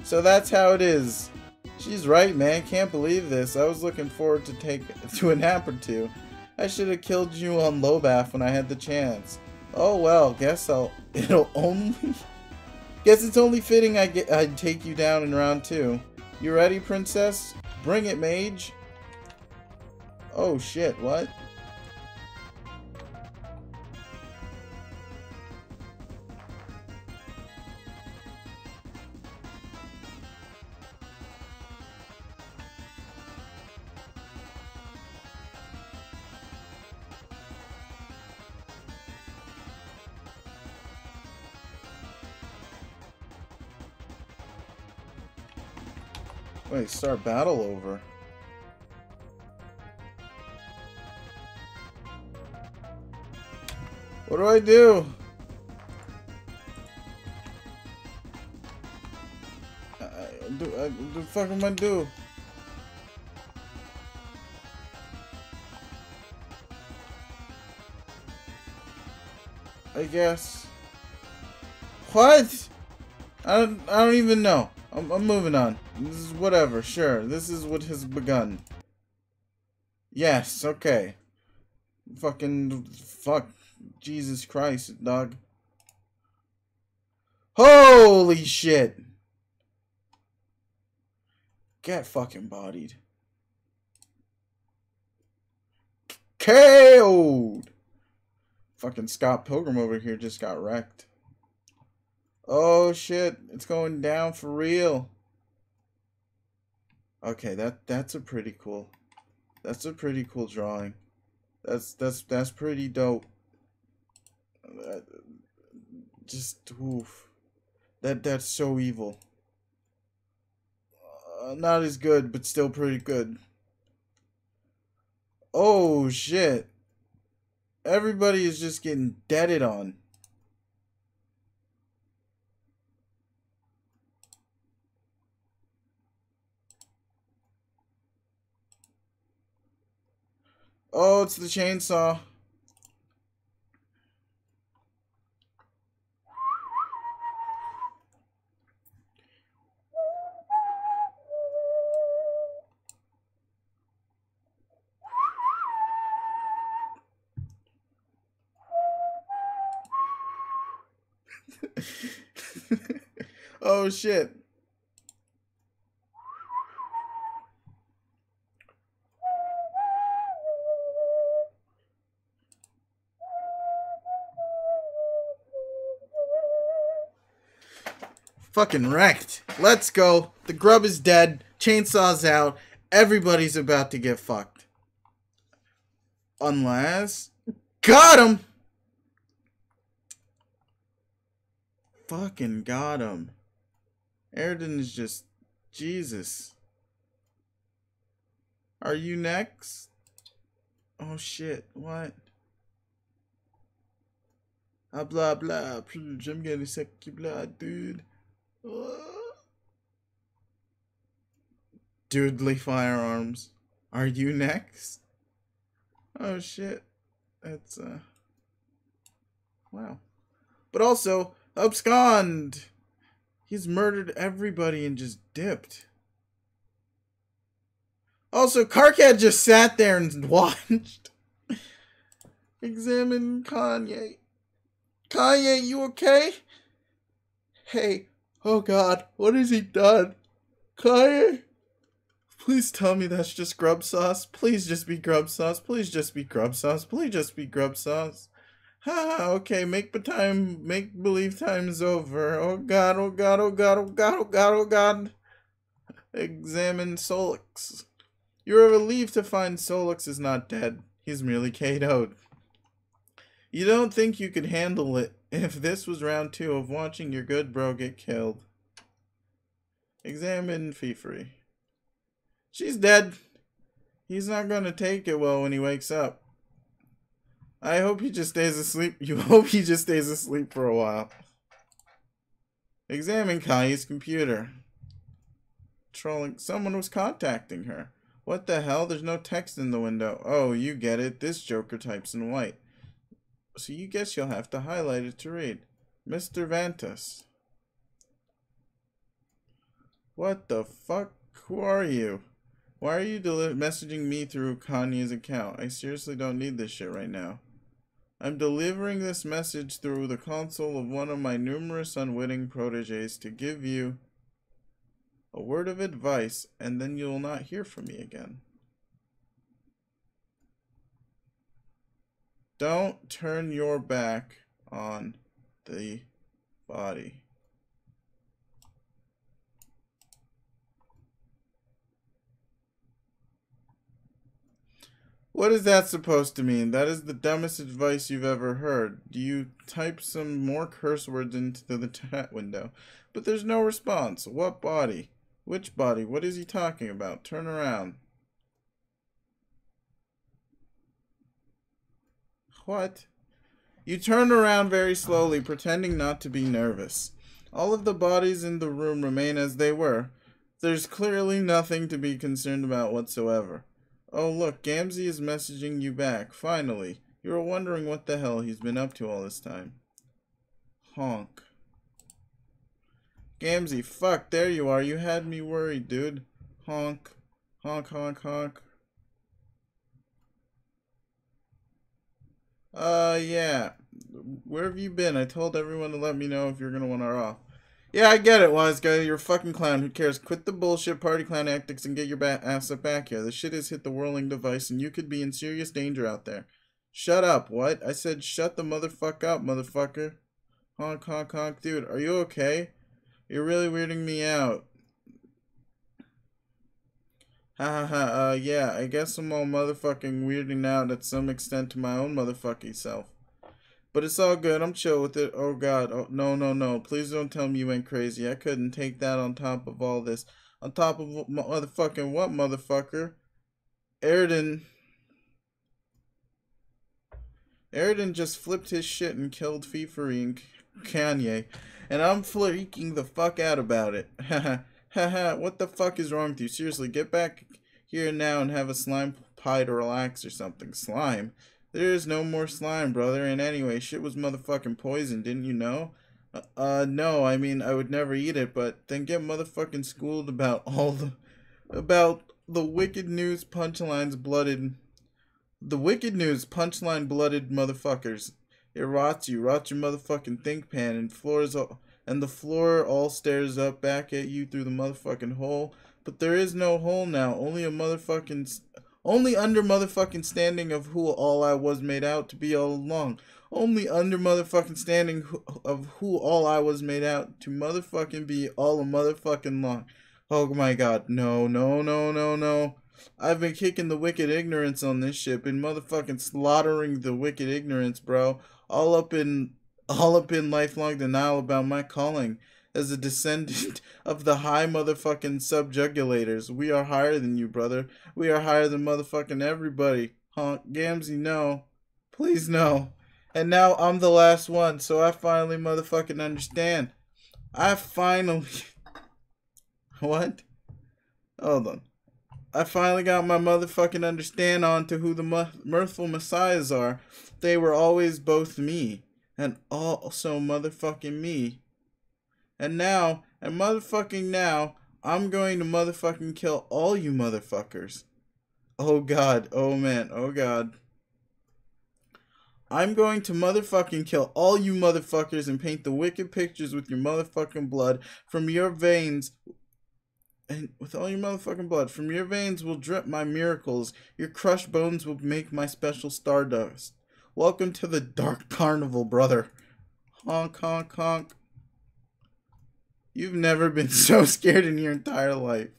So that's how it is. She's right, man. Can't believe this. I was looking forward to a nap or two. I should have killed you on Lobath when I had the chance. Oh well, guess it's only fitting I'd take you down in round 2. You ready, princess? Bring it, mage. Oh shit, what? Wait, start battle over. What do I do? What the fuck am I do? I guess. What? I don't even know. I'm moving on. This is whatever, sure. This is what has begun. Yes, okay. Fuck. Jesus Christ, dog. Holy shit! Get fucking bodied. KO'd! Fucking Scott Pilgrim over here just got wrecked. Oh shit, it's going down for real. Okay, that's a pretty cool. That's a pretty cool drawing. That's pretty dope. Just oof. That's so evil. Not as good, but still pretty good. Oh shit. Everybody is just getting deaded on. Oh, it's the chainsaw. Oh shit. Fucking wrecked. Let's go. The grub is dead. Chainsaw's out. Everybody's about to get fucked. Unless... Got him! Fucking got him. Aradia is just... Jesus. Are you next? Oh shit. What? Blah blah. I'm gonna suck your blood, dude. Dudley Firearms. Are you next? Oh shit. That's wow. But also, abscond! He's murdered everybody and just dipped. Also, Carcat just sat there and watched. Examine Kanye. Kanye, you okay? Hey, oh god, what has he done? Kanye? Please tell me that's just grub sauce. Please just be grub sauce. Please just be grub sauce. Please just be grub sauce. Ha, okay, make believe time is over. Oh god, oh god, oh god, oh god, oh god, oh god. Examine Sollux. You are relieved to find Sollux is not dead. He's merely KO'd. You don't think you could handle it if this was round 2 of watching your good bro get killed. Examine Fiefrey. She's dead. He's not gonna take it well when he wakes up. I hope he just stays asleep. You hope he just stays asleep for a while. Examine Kanye's computer. Trolling. Someone was contacting her. What the hell? There's no text in the window. Oh, you get it. This Joker types in white. So you guess you'll have to highlight it to read. Mr. Vantas. What the fuck? Who are you? Why are you messaging me through Kanye's account? I seriously don't need this shit right now. I'm delivering this message through the console of one of my numerous unwitting proteges to give you a word of advice, and then you'll not hear from me again. Don't turn your back on the body. What is that supposed to mean? That is the dumbest advice you've ever heard. You type some more curse words into the chat window, but there's no response. What body? Which body? What is he talking about? Turn around. What? You turn around very slowly, pretending not to be nervous. All of the bodies in the room remain as they were. There's clearly nothing to be concerned about whatsoever. Oh look, Gamzee is messaging you back. Finally. You were wondering what the hell he's been up to all this time. Honk. Gamzee, fuck, there you are. You had me worried, dude. Honk. Honk, honk, honk. Yeah. Where have you been? I told everyone to let me know if you're gonna want our off. Yeah, I get it, wise guy. You're a fucking clown. Who cares? Quit the bullshit party clown antics and get your ass up back here. The shit has hit the whirling device and you could be in serious danger out there. Shut up. What? I said shut the motherfucker up, motherfucker. Honk, honk, honk. Dude, are you okay? You're really weirding me out. Ha ha ha, yeah, I guess I'm all motherfucking weirding out at some extent to my own motherfucking self. But it's all good. I'm chill with it. Oh, God. Oh, no, no, no. Please don't tell me you went crazy. I couldn't take that on top of all this. On top of motherfucking what, motherfucker? Aradia just flipped his shit and killed Fifi and Kanye. And I'm freaking the fuck out about it. Haha. Haha. What the fuck is wrong with you? Seriously, get back here now and have a slime pie to relax or something. Slime? There is no more slime, brother. And anyway, shit was motherfucking poison, didn't you know? No, I mean, I would never eat it, but then get motherfucking schooled about about the wicked news punchline blooded motherfuckers. It rots your motherfucking think pan, and the floor all stares up back at you through the motherfucking hole. But there is no hole now, only under motherfucking standing of who all I was made out to be all along. Only under motherfucking standing of who all I was made out to motherfucking be all a motherfucking long. Oh my god, no, no, no, no, no. I've been kicking the wicked ignorance on this ship and motherfucking slaughtering the wicked ignorance, bro. All up in lifelong denial about my calling. As a descendant of the high motherfucking subjugulators. We are higher than you, brother. We are higher than motherfucking everybody. Huh? Gamsey, no. Please, no. And now I'm the last one, so I finally motherfucking understand. I finally... What? Hold on. I finally got my motherfucking understand on to who the mirthful messiahs are. They were always both me. And also motherfucking me. And now, I'm going to motherfucking kill all you motherfuckers. Oh god, oh man, oh god. I'm going to motherfucking kill all you motherfuckers and paint the wicked pictures with your motherfucking blood from your veins. And with all your motherfucking blood, from your veins will drip my miracles. Your crushed bones will make my special stardust. Welcome to the dark carnival, brother. Honk, honk, honk. You've never been so scared in your entire life.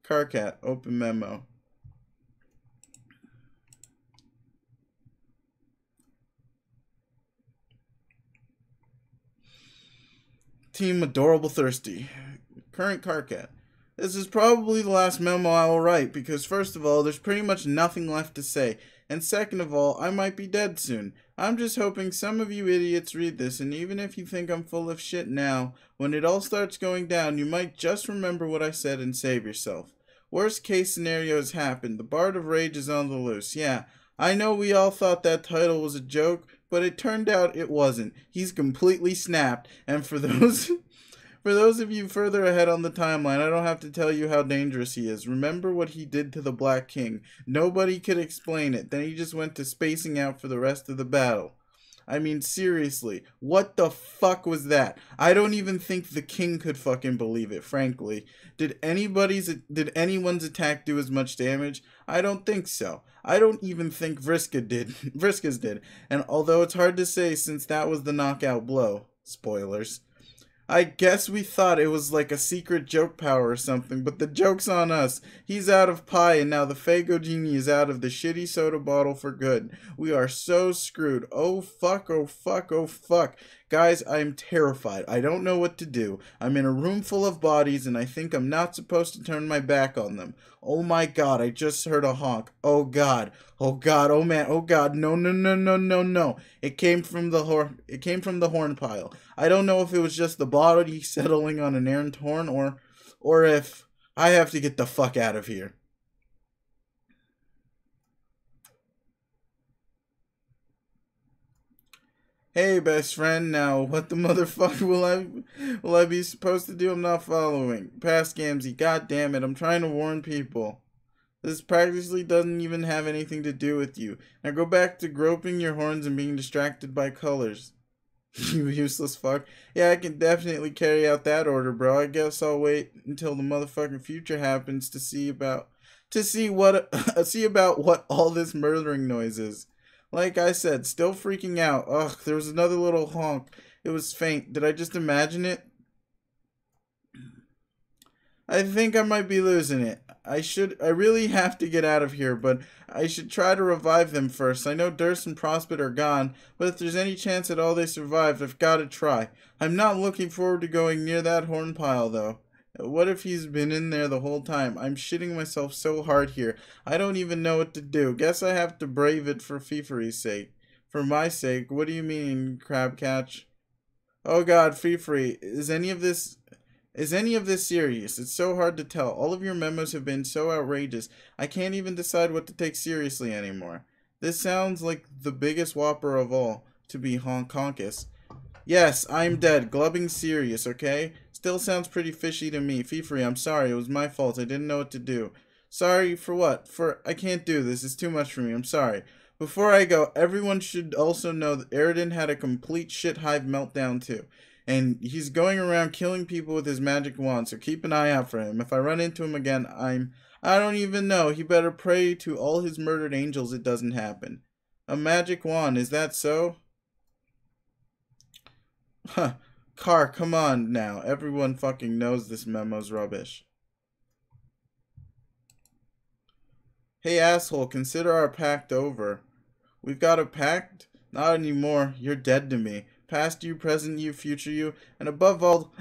Carcat, open memo. Team Adorable Thirsty. Current Carcat. This is probably the last memo I will write because first of all, there's pretty much nothing left to say. And second of all, I might be dead soon. I'm just hoping some of you idiots read this, and even if you think I'm full of shit now, when it all starts going down, you might just remember what I said and save yourself. Worst case scenario has happened. The Bard of Rage is on the loose. Yeah, I know we all thought that title was a joke, but it turned out it wasn't. He's completely snapped, and for those of you further ahead on the timeline, I don't have to tell you how dangerous he is. Remember what he did to the Black King. Nobody could explain it. Then he just went to spacing out for the rest of the battle. I mean, seriously, what the fuck was that? I don't even think the king could fucking believe it, frankly. Did anyone's attack do as much damage? I don't think so. I don't even think Vriska's did. And although it's hard to say since that was the knockout blow. Spoilers. I guess we thought it was like a secret joke power or something, but the joke's on us. He's out of pie, and now the Fago Genie is out of the shitty soda bottle for good. We are so screwed. Oh fuck, oh fuck, oh fuck. Guys, I'm terrified. I don't know what to do. I'm in a room full of bodies, and I think I'm not supposed to turn my back on them. Oh my god, I just heard a honk. Oh god. Oh god, oh man, oh god. No, no, no, no, no, no. It came from the horn pile. I don't know if it was just the body settling on an errant horn or if I have to get the fuck out of here. Hey, best friend, now what the motherfucker will I be supposed to do? I'm not following. Pass Gamsey, god damn it, I'm trying to warn people. This practically doesn't even have anything to do with you. Now go back to groping your horns and being distracted by colors. You useless fuck. Yeah, I can definitely carry out that order, bro. I guess I'll wait until the motherfucking future happens to see about what all this murdering noise is. Like I said, still freaking out. Ugh, there was another little honk. It was faint. Did I just imagine it? I think I might be losing it. I really have to get out of here, but I should try to revive them first. I know Durst and Prospect are gone, but if there's any chance at all they survived, I've got to try. I'm not looking forward to going near that horn pile, though. What if he's been in there the whole time? I'm shitting myself so hard here. I don't even know what to do. Guess I have to brave it for Fifery's sake. For my sake? What do you mean, Crabcatch? Oh god, Fifery, is any of this serious? It's so hard to tell. All of your memos have been so outrageous. I can't even decide what to take seriously anymore. This sounds like the biggest whopper of all, to be honkus. Yes, I'm dead. Glubbing serious, okay? Still sounds pretty fishy to me. Fifery, I'm sorry. It was my fault. I didn't know what to do. Sorry for what? I can't do this. It's too much for me. I'm sorry. Before I go, everyone should also know that Aradia had a complete shit hive meltdown too. And he's going around killing people with his magic wand, so keep an eye out for him. If I run into him again, I don't even know. He better pray to all his murdered angels it doesn't happen. A magic wand, is that so? Huh. Car, come on now. Everyone fucking knows this memo's rubbish. Hey asshole, consider our pact over. We've got a pact? Not anymore. You're dead to me. Past you, present you, future you, and above all,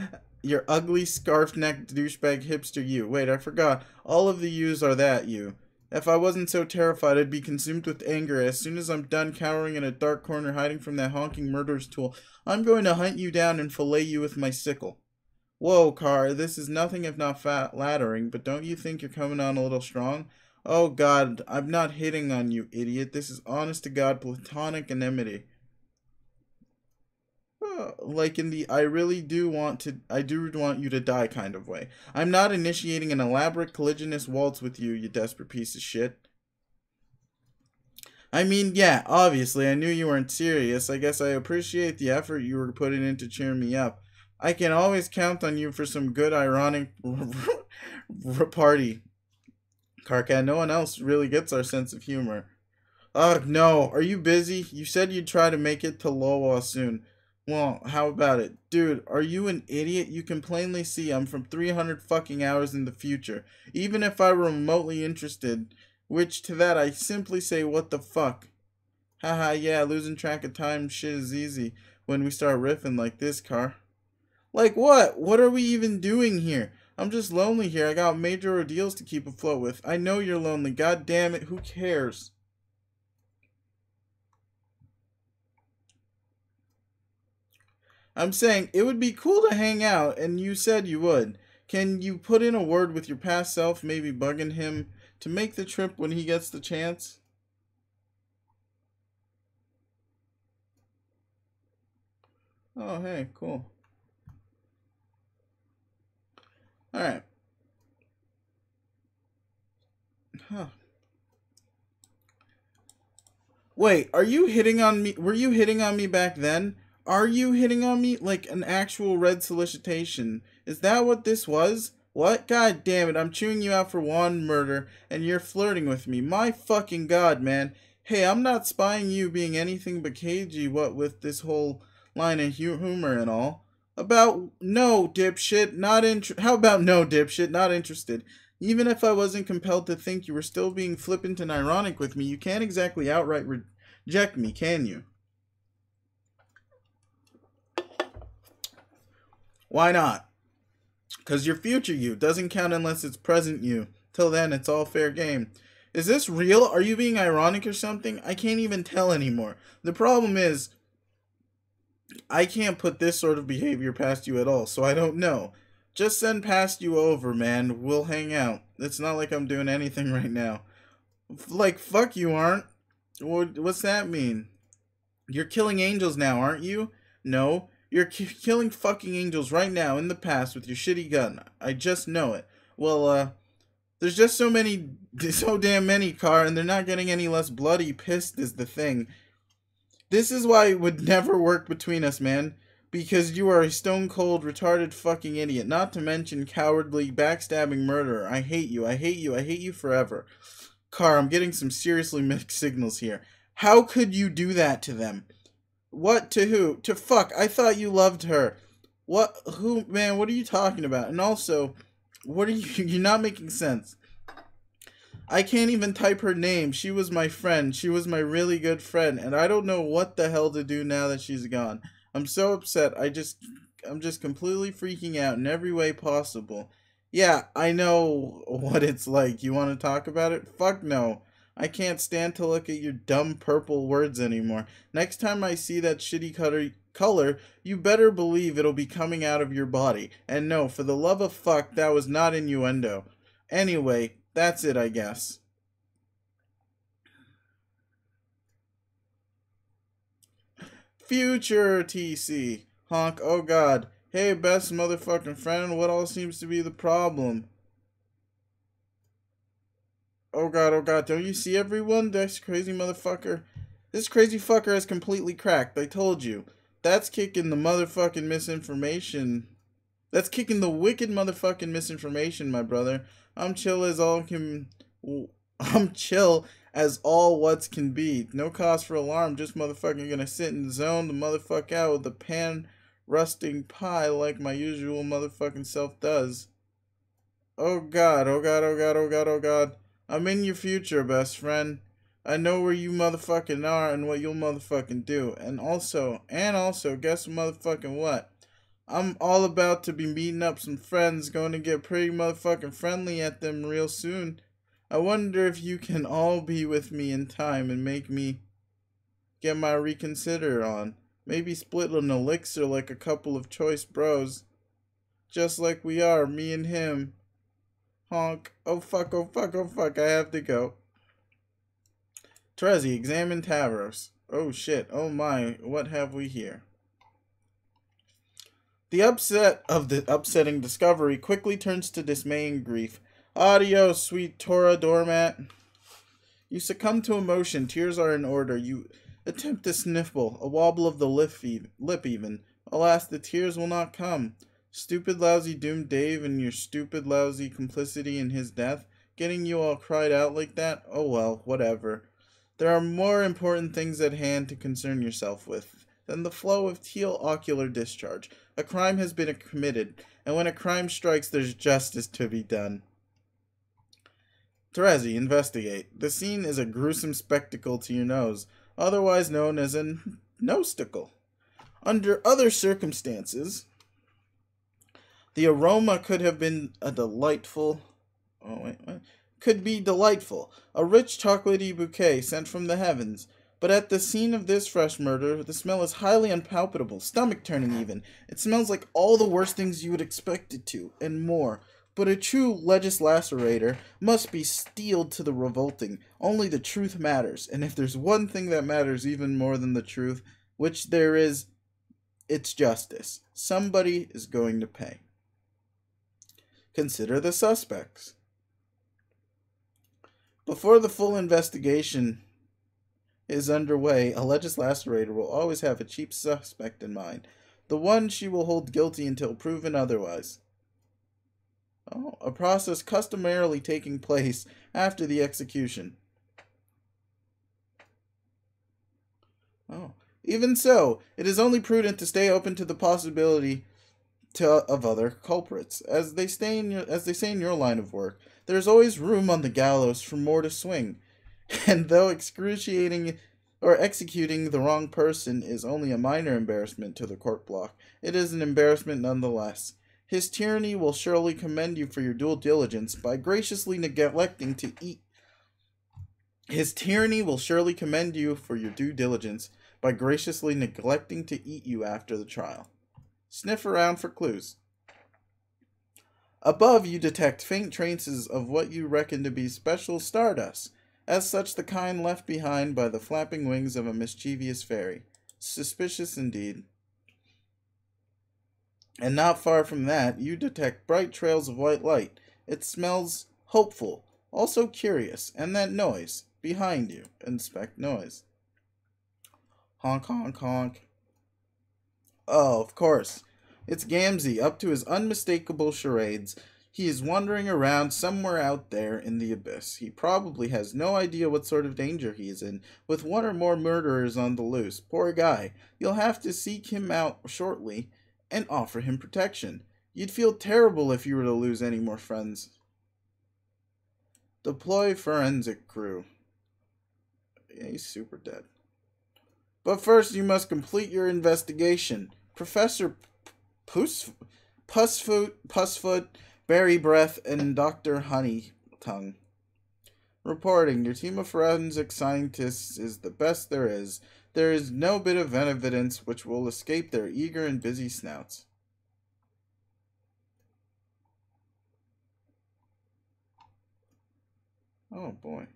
your ugly scarf-necked douchebag hipster you. Wait, I forgot. All of the yous are that you. If I wasn't so terrified, I'd be consumed with anger. As soon as I'm done cowering in a dark corner hiding from that honking murderous tool, I'm going to hunt you down and fillet you with my sickle. Whoa, Car, this is nothing if not flattering, but don't you think you're coming on a little strong? Oh god, I'm not hitting on you, idiot. This is honest-to-God platonic enmity. Like in the I do want you to die kind of way. I'm not initiating an elaborate collisionist waltz with you, you desperate piece of shit. I mean, yeah, obviously, I knew you weren't serious. I guess I appreciate the effort you were putting in to cheer me up. I can always count on you for some good ironic party. Karkat, no one else really gets our sense of humor. Ugh, no, are you busy? You said you'd try to make it to Lowa soon. Well, how about it? Dude, are you an idiot? You can plainly see I'm from 300 fucking hours in the future. Even if I were remotely interested, which to that I simply say what the fuck. Haha, yeah, losing track of time shit is easy when we start riffing like this, Car. Like what? What are we even doing here? I'm just lonely here. I got major ordeals to keep afloat with. I know you're lonely. God damn it, who cares? I'm saying it would be cool to hang out, and you said you would. Can you put in a word with your past self, maybe bugging him to make the trip when he gets the chance? Oh, hey, cool. Alright. Huh. Wait, are you hitting on me? Were you hitting on me back then? Are you hitting on me like an actual red solicitation? Is that what this was? What? God damn it, I'm chewing you out for wand murder, and you're flirting with me. My fucking god, man. Hey, I'm not spying you being anything but cagey, what with this whole line of humor and all. About no, dipshit, how about no, dipshit, not interested. Even if I wasn't compelled to think you were still being flippant and ironic with me, you can't exactly outright reject me, can you? Why not? Because your future you doesn't count unless it's present you. Till then, it's all fair game. Is this real? Are you being ironic or something? I can't even tell anymore. The problem is, I can't put this sort of behavior past you at all, so I don't know. Just send past you over, man. We'll hang out. It's not like I'm doing anything right now. Like, fuck you aren't. What's that mean? You're killing angels now, aren't you? No. You're killing fucking angels right now in the past with your shitty gun. I just know it. Well, there's just so damn many, Car, and they're not getting any less bloody pissed is the thing. This is why it would never work between us, man. Because you are a stone-cold, retarded fucking idiot. Not to mention cowardly, backstabbing murderer. I hate you. I hate you. I hate you forever. Car, I'm getting some seriously mixed signals here. How could you do that to them? What? To who? To fuck. I thought you loved her. What? Who? Man, what are you talking about? And also, what are you... You're not making sense. I can't even type her name. She was my friend. She was my really good friend, and I don't know what the hell to do now that she's gone. I'm so upset. I'm just completely freaking out in every way possible. Yeah, I know what it's like. You want to talk about it? Fuck no. I can't stand to look at your dumb purple words anymore. Next time I see that shitty color, you better believe it'll be coming out of your body. And no, for the love of fuck, that was not innuendo. Anyway, that's it, I guess. Future TC. Honk, oh god. Hey, best motherfucking friend, what all seems to be the problem? Oh god, don't you see everyone? This crazy motherfucker. This crazy fucker has completely cracked, I told you. That's kicking the motherfucking misinformation. That's kicking the wicked motherfucking misinformation, my brother. I'm chill as all can... I'm chill as all what's can be. No cause for alarm, just motherfucking gonna sit and zone the motherfuck out with the pan rusting pie like my usual motherfucking self does. Oh god, oh god, oh god, oh god, oh god. I'm in your future, best friend. I know where you motherfucking are and what you'll motherfucking do. And also, guess motherfucking what? I'm all about to be meeting up some friends, going to get pretty motherfucking friendly at them real soon. I wonder if you can all be with me in time and make me get my reconsider on. Maybe split an elixir like a couple of choice bros. Just like we are, me and him. Honk. Oh fuck, oh fuck, oh fuck, I have to go. Trezzy, examine Tavros. Oh shit, oh my, what have we here? The upset of the upsetting discovery quickly turns to dismay and grief. Adios, sweet Torah doormat. You succumb to emotion, tears are in order. You attempt to sniffle, a wobble of the lip even. Alas, the tears will not come. Stupid lousy doomed Dave and your stupid lousy complicity in his death, getting you all cried out like that? Oh well, whatever. There are more important things at hand to concern yourself with than the flow of teal ocular discharge. A crime has been committed, and when a crime strikes, there's justice to be done. Terezi, investigate. The scene is a gruesome spectacle to your nose, otherwise known as a nosticle. Under other circumstances, the aroma could have been a delightful... Could be delightful. A rich chocolatey bouquet sent from the heavens. But at the scene of this fresh murder, the smell is highly unpalatable, stomach-turning even. It smells like all the worst things you would expect it to, and more. But a true legislacerator must be steeled to the revolting. Only the truth matters, and if there's one thing that matters even more than the truth, which there is, it's justice. Somebody is going to pay. Consider the suspects. Before the full investigation is underway, a legislacerator will always have a cheap suspect in mind, the one she will hold guilty until proven otherwise. Oh, a process customarily taking place after the execution. Oh, even so, it is only prudent to stay open to the possibility of other culprits, as they say in your line of work. There is always room on the gallows for more to swing, and though executing the wrong person is only a minor embarrassment to the court block, it is an embarrassment nonetheless. His tyranny will surely commend you for your due diligence by graciously neglecting to eat. His tyranny will surely commend you for your due diligence by graciously neglecting to eat you after the trial. Sniff around for clues. Above, you detect faint traces of what you reckon to be special stardust, as such the kind left behind by the flapping wings of a mischievous fairy. Suspicious indeed. And not far from that, you detect bright trails of white light. It smells hopeful, also curious, and that noise, behind you. Inspect noise. Honk, honk, honk. Oh, of course. It's Gamzee, up to his unmistakable charades. He is wandering around somewhere out there in the abyss. He probably has no idea what sort of danger he is in, with one or more murderers on the loose. Poor guy. You'll have to seek him out shortly and offer him protection. You'd feel terrible if you were to lose any more friends. Deploy forensic crew. Yeah, he's super dead. But first you must complete your investigation. Professor Pussfoot, Berry Breath, and Dr. Honeytongue. Reporting, your team of forensic scientists is the best there is. There is no bit of evidence which will escape their eager and busy snouts. Oh boy.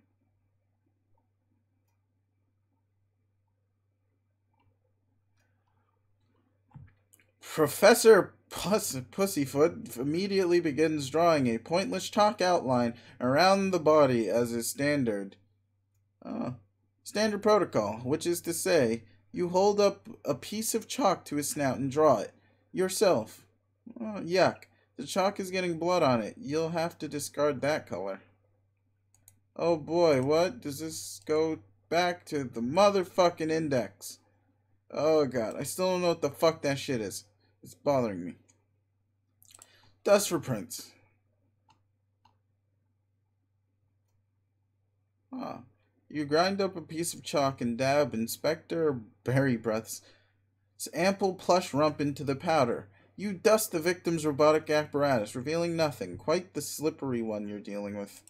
Professor Pussyfoot immediately begins drawing a pointless chalk outline around the body as is standard. Standard protocol, which is to say, you hold up a piece of chalk to his snout and draw it. Yourself. Oh, yuck. The chalk is getting blood on it. You'll have to discard that color. Oh boy, what? Does this go back to the motherfucking index? Oh god, I still don't know what the fuck that shit is. It's bothering me. Dust for prints. You grind up a piece of chalk and dab Inspector Berry Breath's ample plush rump into the powder. You dust the victim's robotic apparatus, revealing nothing. Quite the slippery one you're dealing with.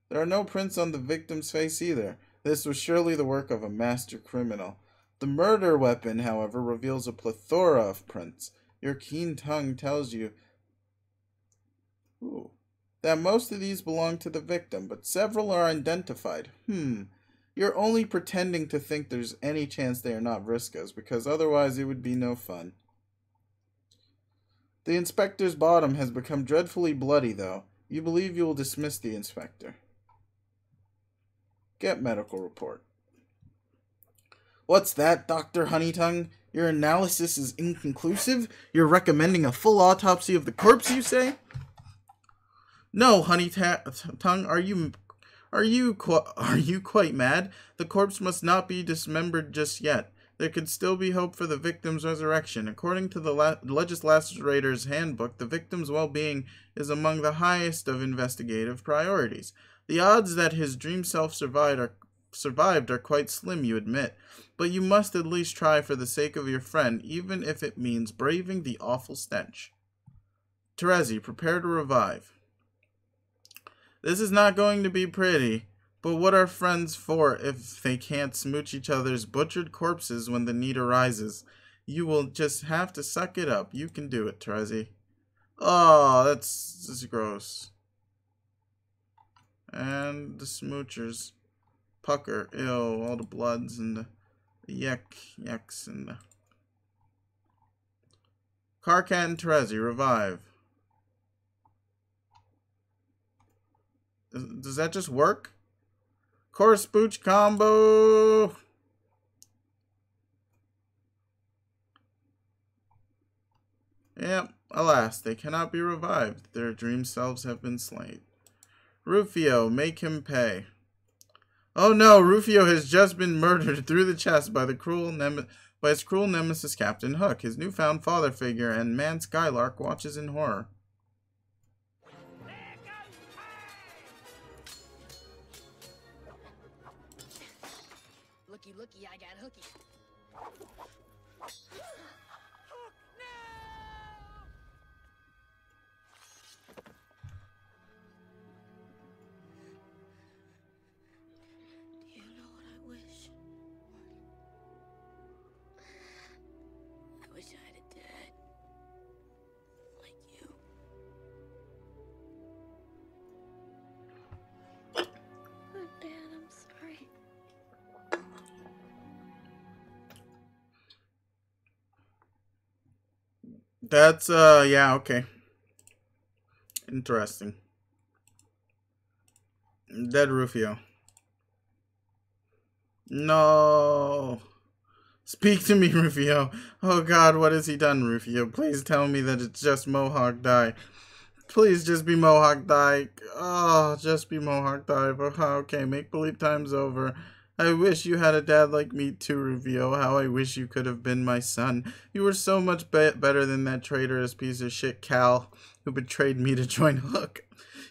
There are no prints on the victim's face either. This was surely the work of a master criminal. The murder weapon, however, reveals a plethora of prints. Your keen tongue tells you that most of these belong to the victim, but several are identified. You're only pretending to think there's any chance they are not Vriska's, because otherwise it would be no fun. The inspector's bottom has become dreadfully bloody, though. You believe you will dismiss the inspector. Get medical report. What's that, Dr. Honeytongue? Your analysis is inconclusive? You're recommending a full autopsy of the corpse, you say? No, Honeytongue, are you quite mad? The corpse must not be dismembered just yet. There could still be hope for the victim's resurrection. According to the legislator's handbook, the victim's well-being is among the highest of investigative priorities. The odds that his dream self survived are quite slim, you admit, but you must at least try for the sake of your friend, even if it means braving the awful stench. Terezi, prepare to revive. This is not going to be pretty, but what are friends for if they can't smooch each other's butchered corpses when the need arises? You will just have to suck it up. You can do it, Terezi. Oh, that's gross. And the smoochers. Pucker. Ew, all the bloods and the yucks and the... Karkat and Terezi, revive. Does that just work? Course Booch combo! Yep, alas, they cannot be revived. Their dream selves have been slain. Rufio, make him pay. Oh no, Rufio has just been murdered through the chest by his cruel nemesis Captain Hook. His newfound father figure and man Skylark watches in horror. Looky, I got hooky. Do you know what I wish? I wish I had a dad like you. Oh, Dad, I'm sorry. That's, yeah, okay. Interesting. Dead Rufio. No. Speak to me, Rufio. Oh god, what has he done, Rufio? Please tell me that it's just Mohawk Die. Please just be Mohawk Die. Oh, just be Mohawk Die. Okay, make-believe time's over. I wish you had a dad like me too, Rufio. How I wish you could have been my son. You were so much better than that traitorous piece of shit Cal who betrayed me to join Hook.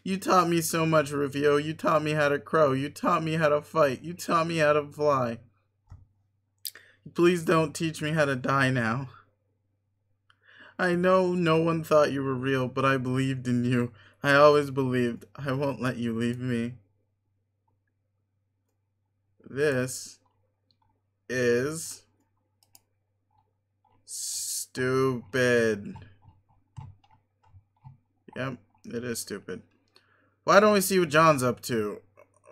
You taught me so much, Rufio. You taught me how to crow. You taught me how to fight. You taught me how to fly. Please don't teach me how to die now. I know no one thought you were real, but I believed in you. I always believed. I won't let you leave me. This is stupid. Yep, it is stupid. Why don't we see what John's up to?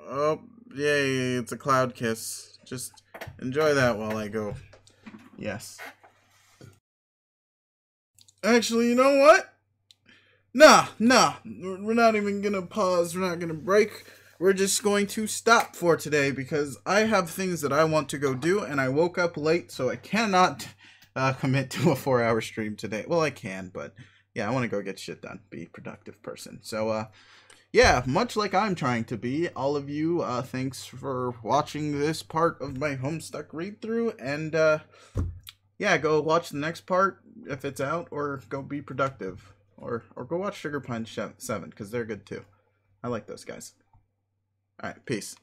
Oh, yay, it's a cloud kiss. Just enjoy that while I go. Yes. Actually, you know what? Nah. We're not even gonna pause. We're not gonna break. We're just going to stop for today because I have things that I want to go do, and I woke up late, so I cannot commit to a 4-hour stream today. Well, I can, but yeah, I want to go get shit done. Be a productive person. So, yeah, much like I'm trying to be, all of you, thanks for watching this part of my Homestuck read-through, and, yeah, go watch the next part if it's out, or go be productive, or go watch Sugar Pine 7, because they're good too. I like those guys. Alright, peace.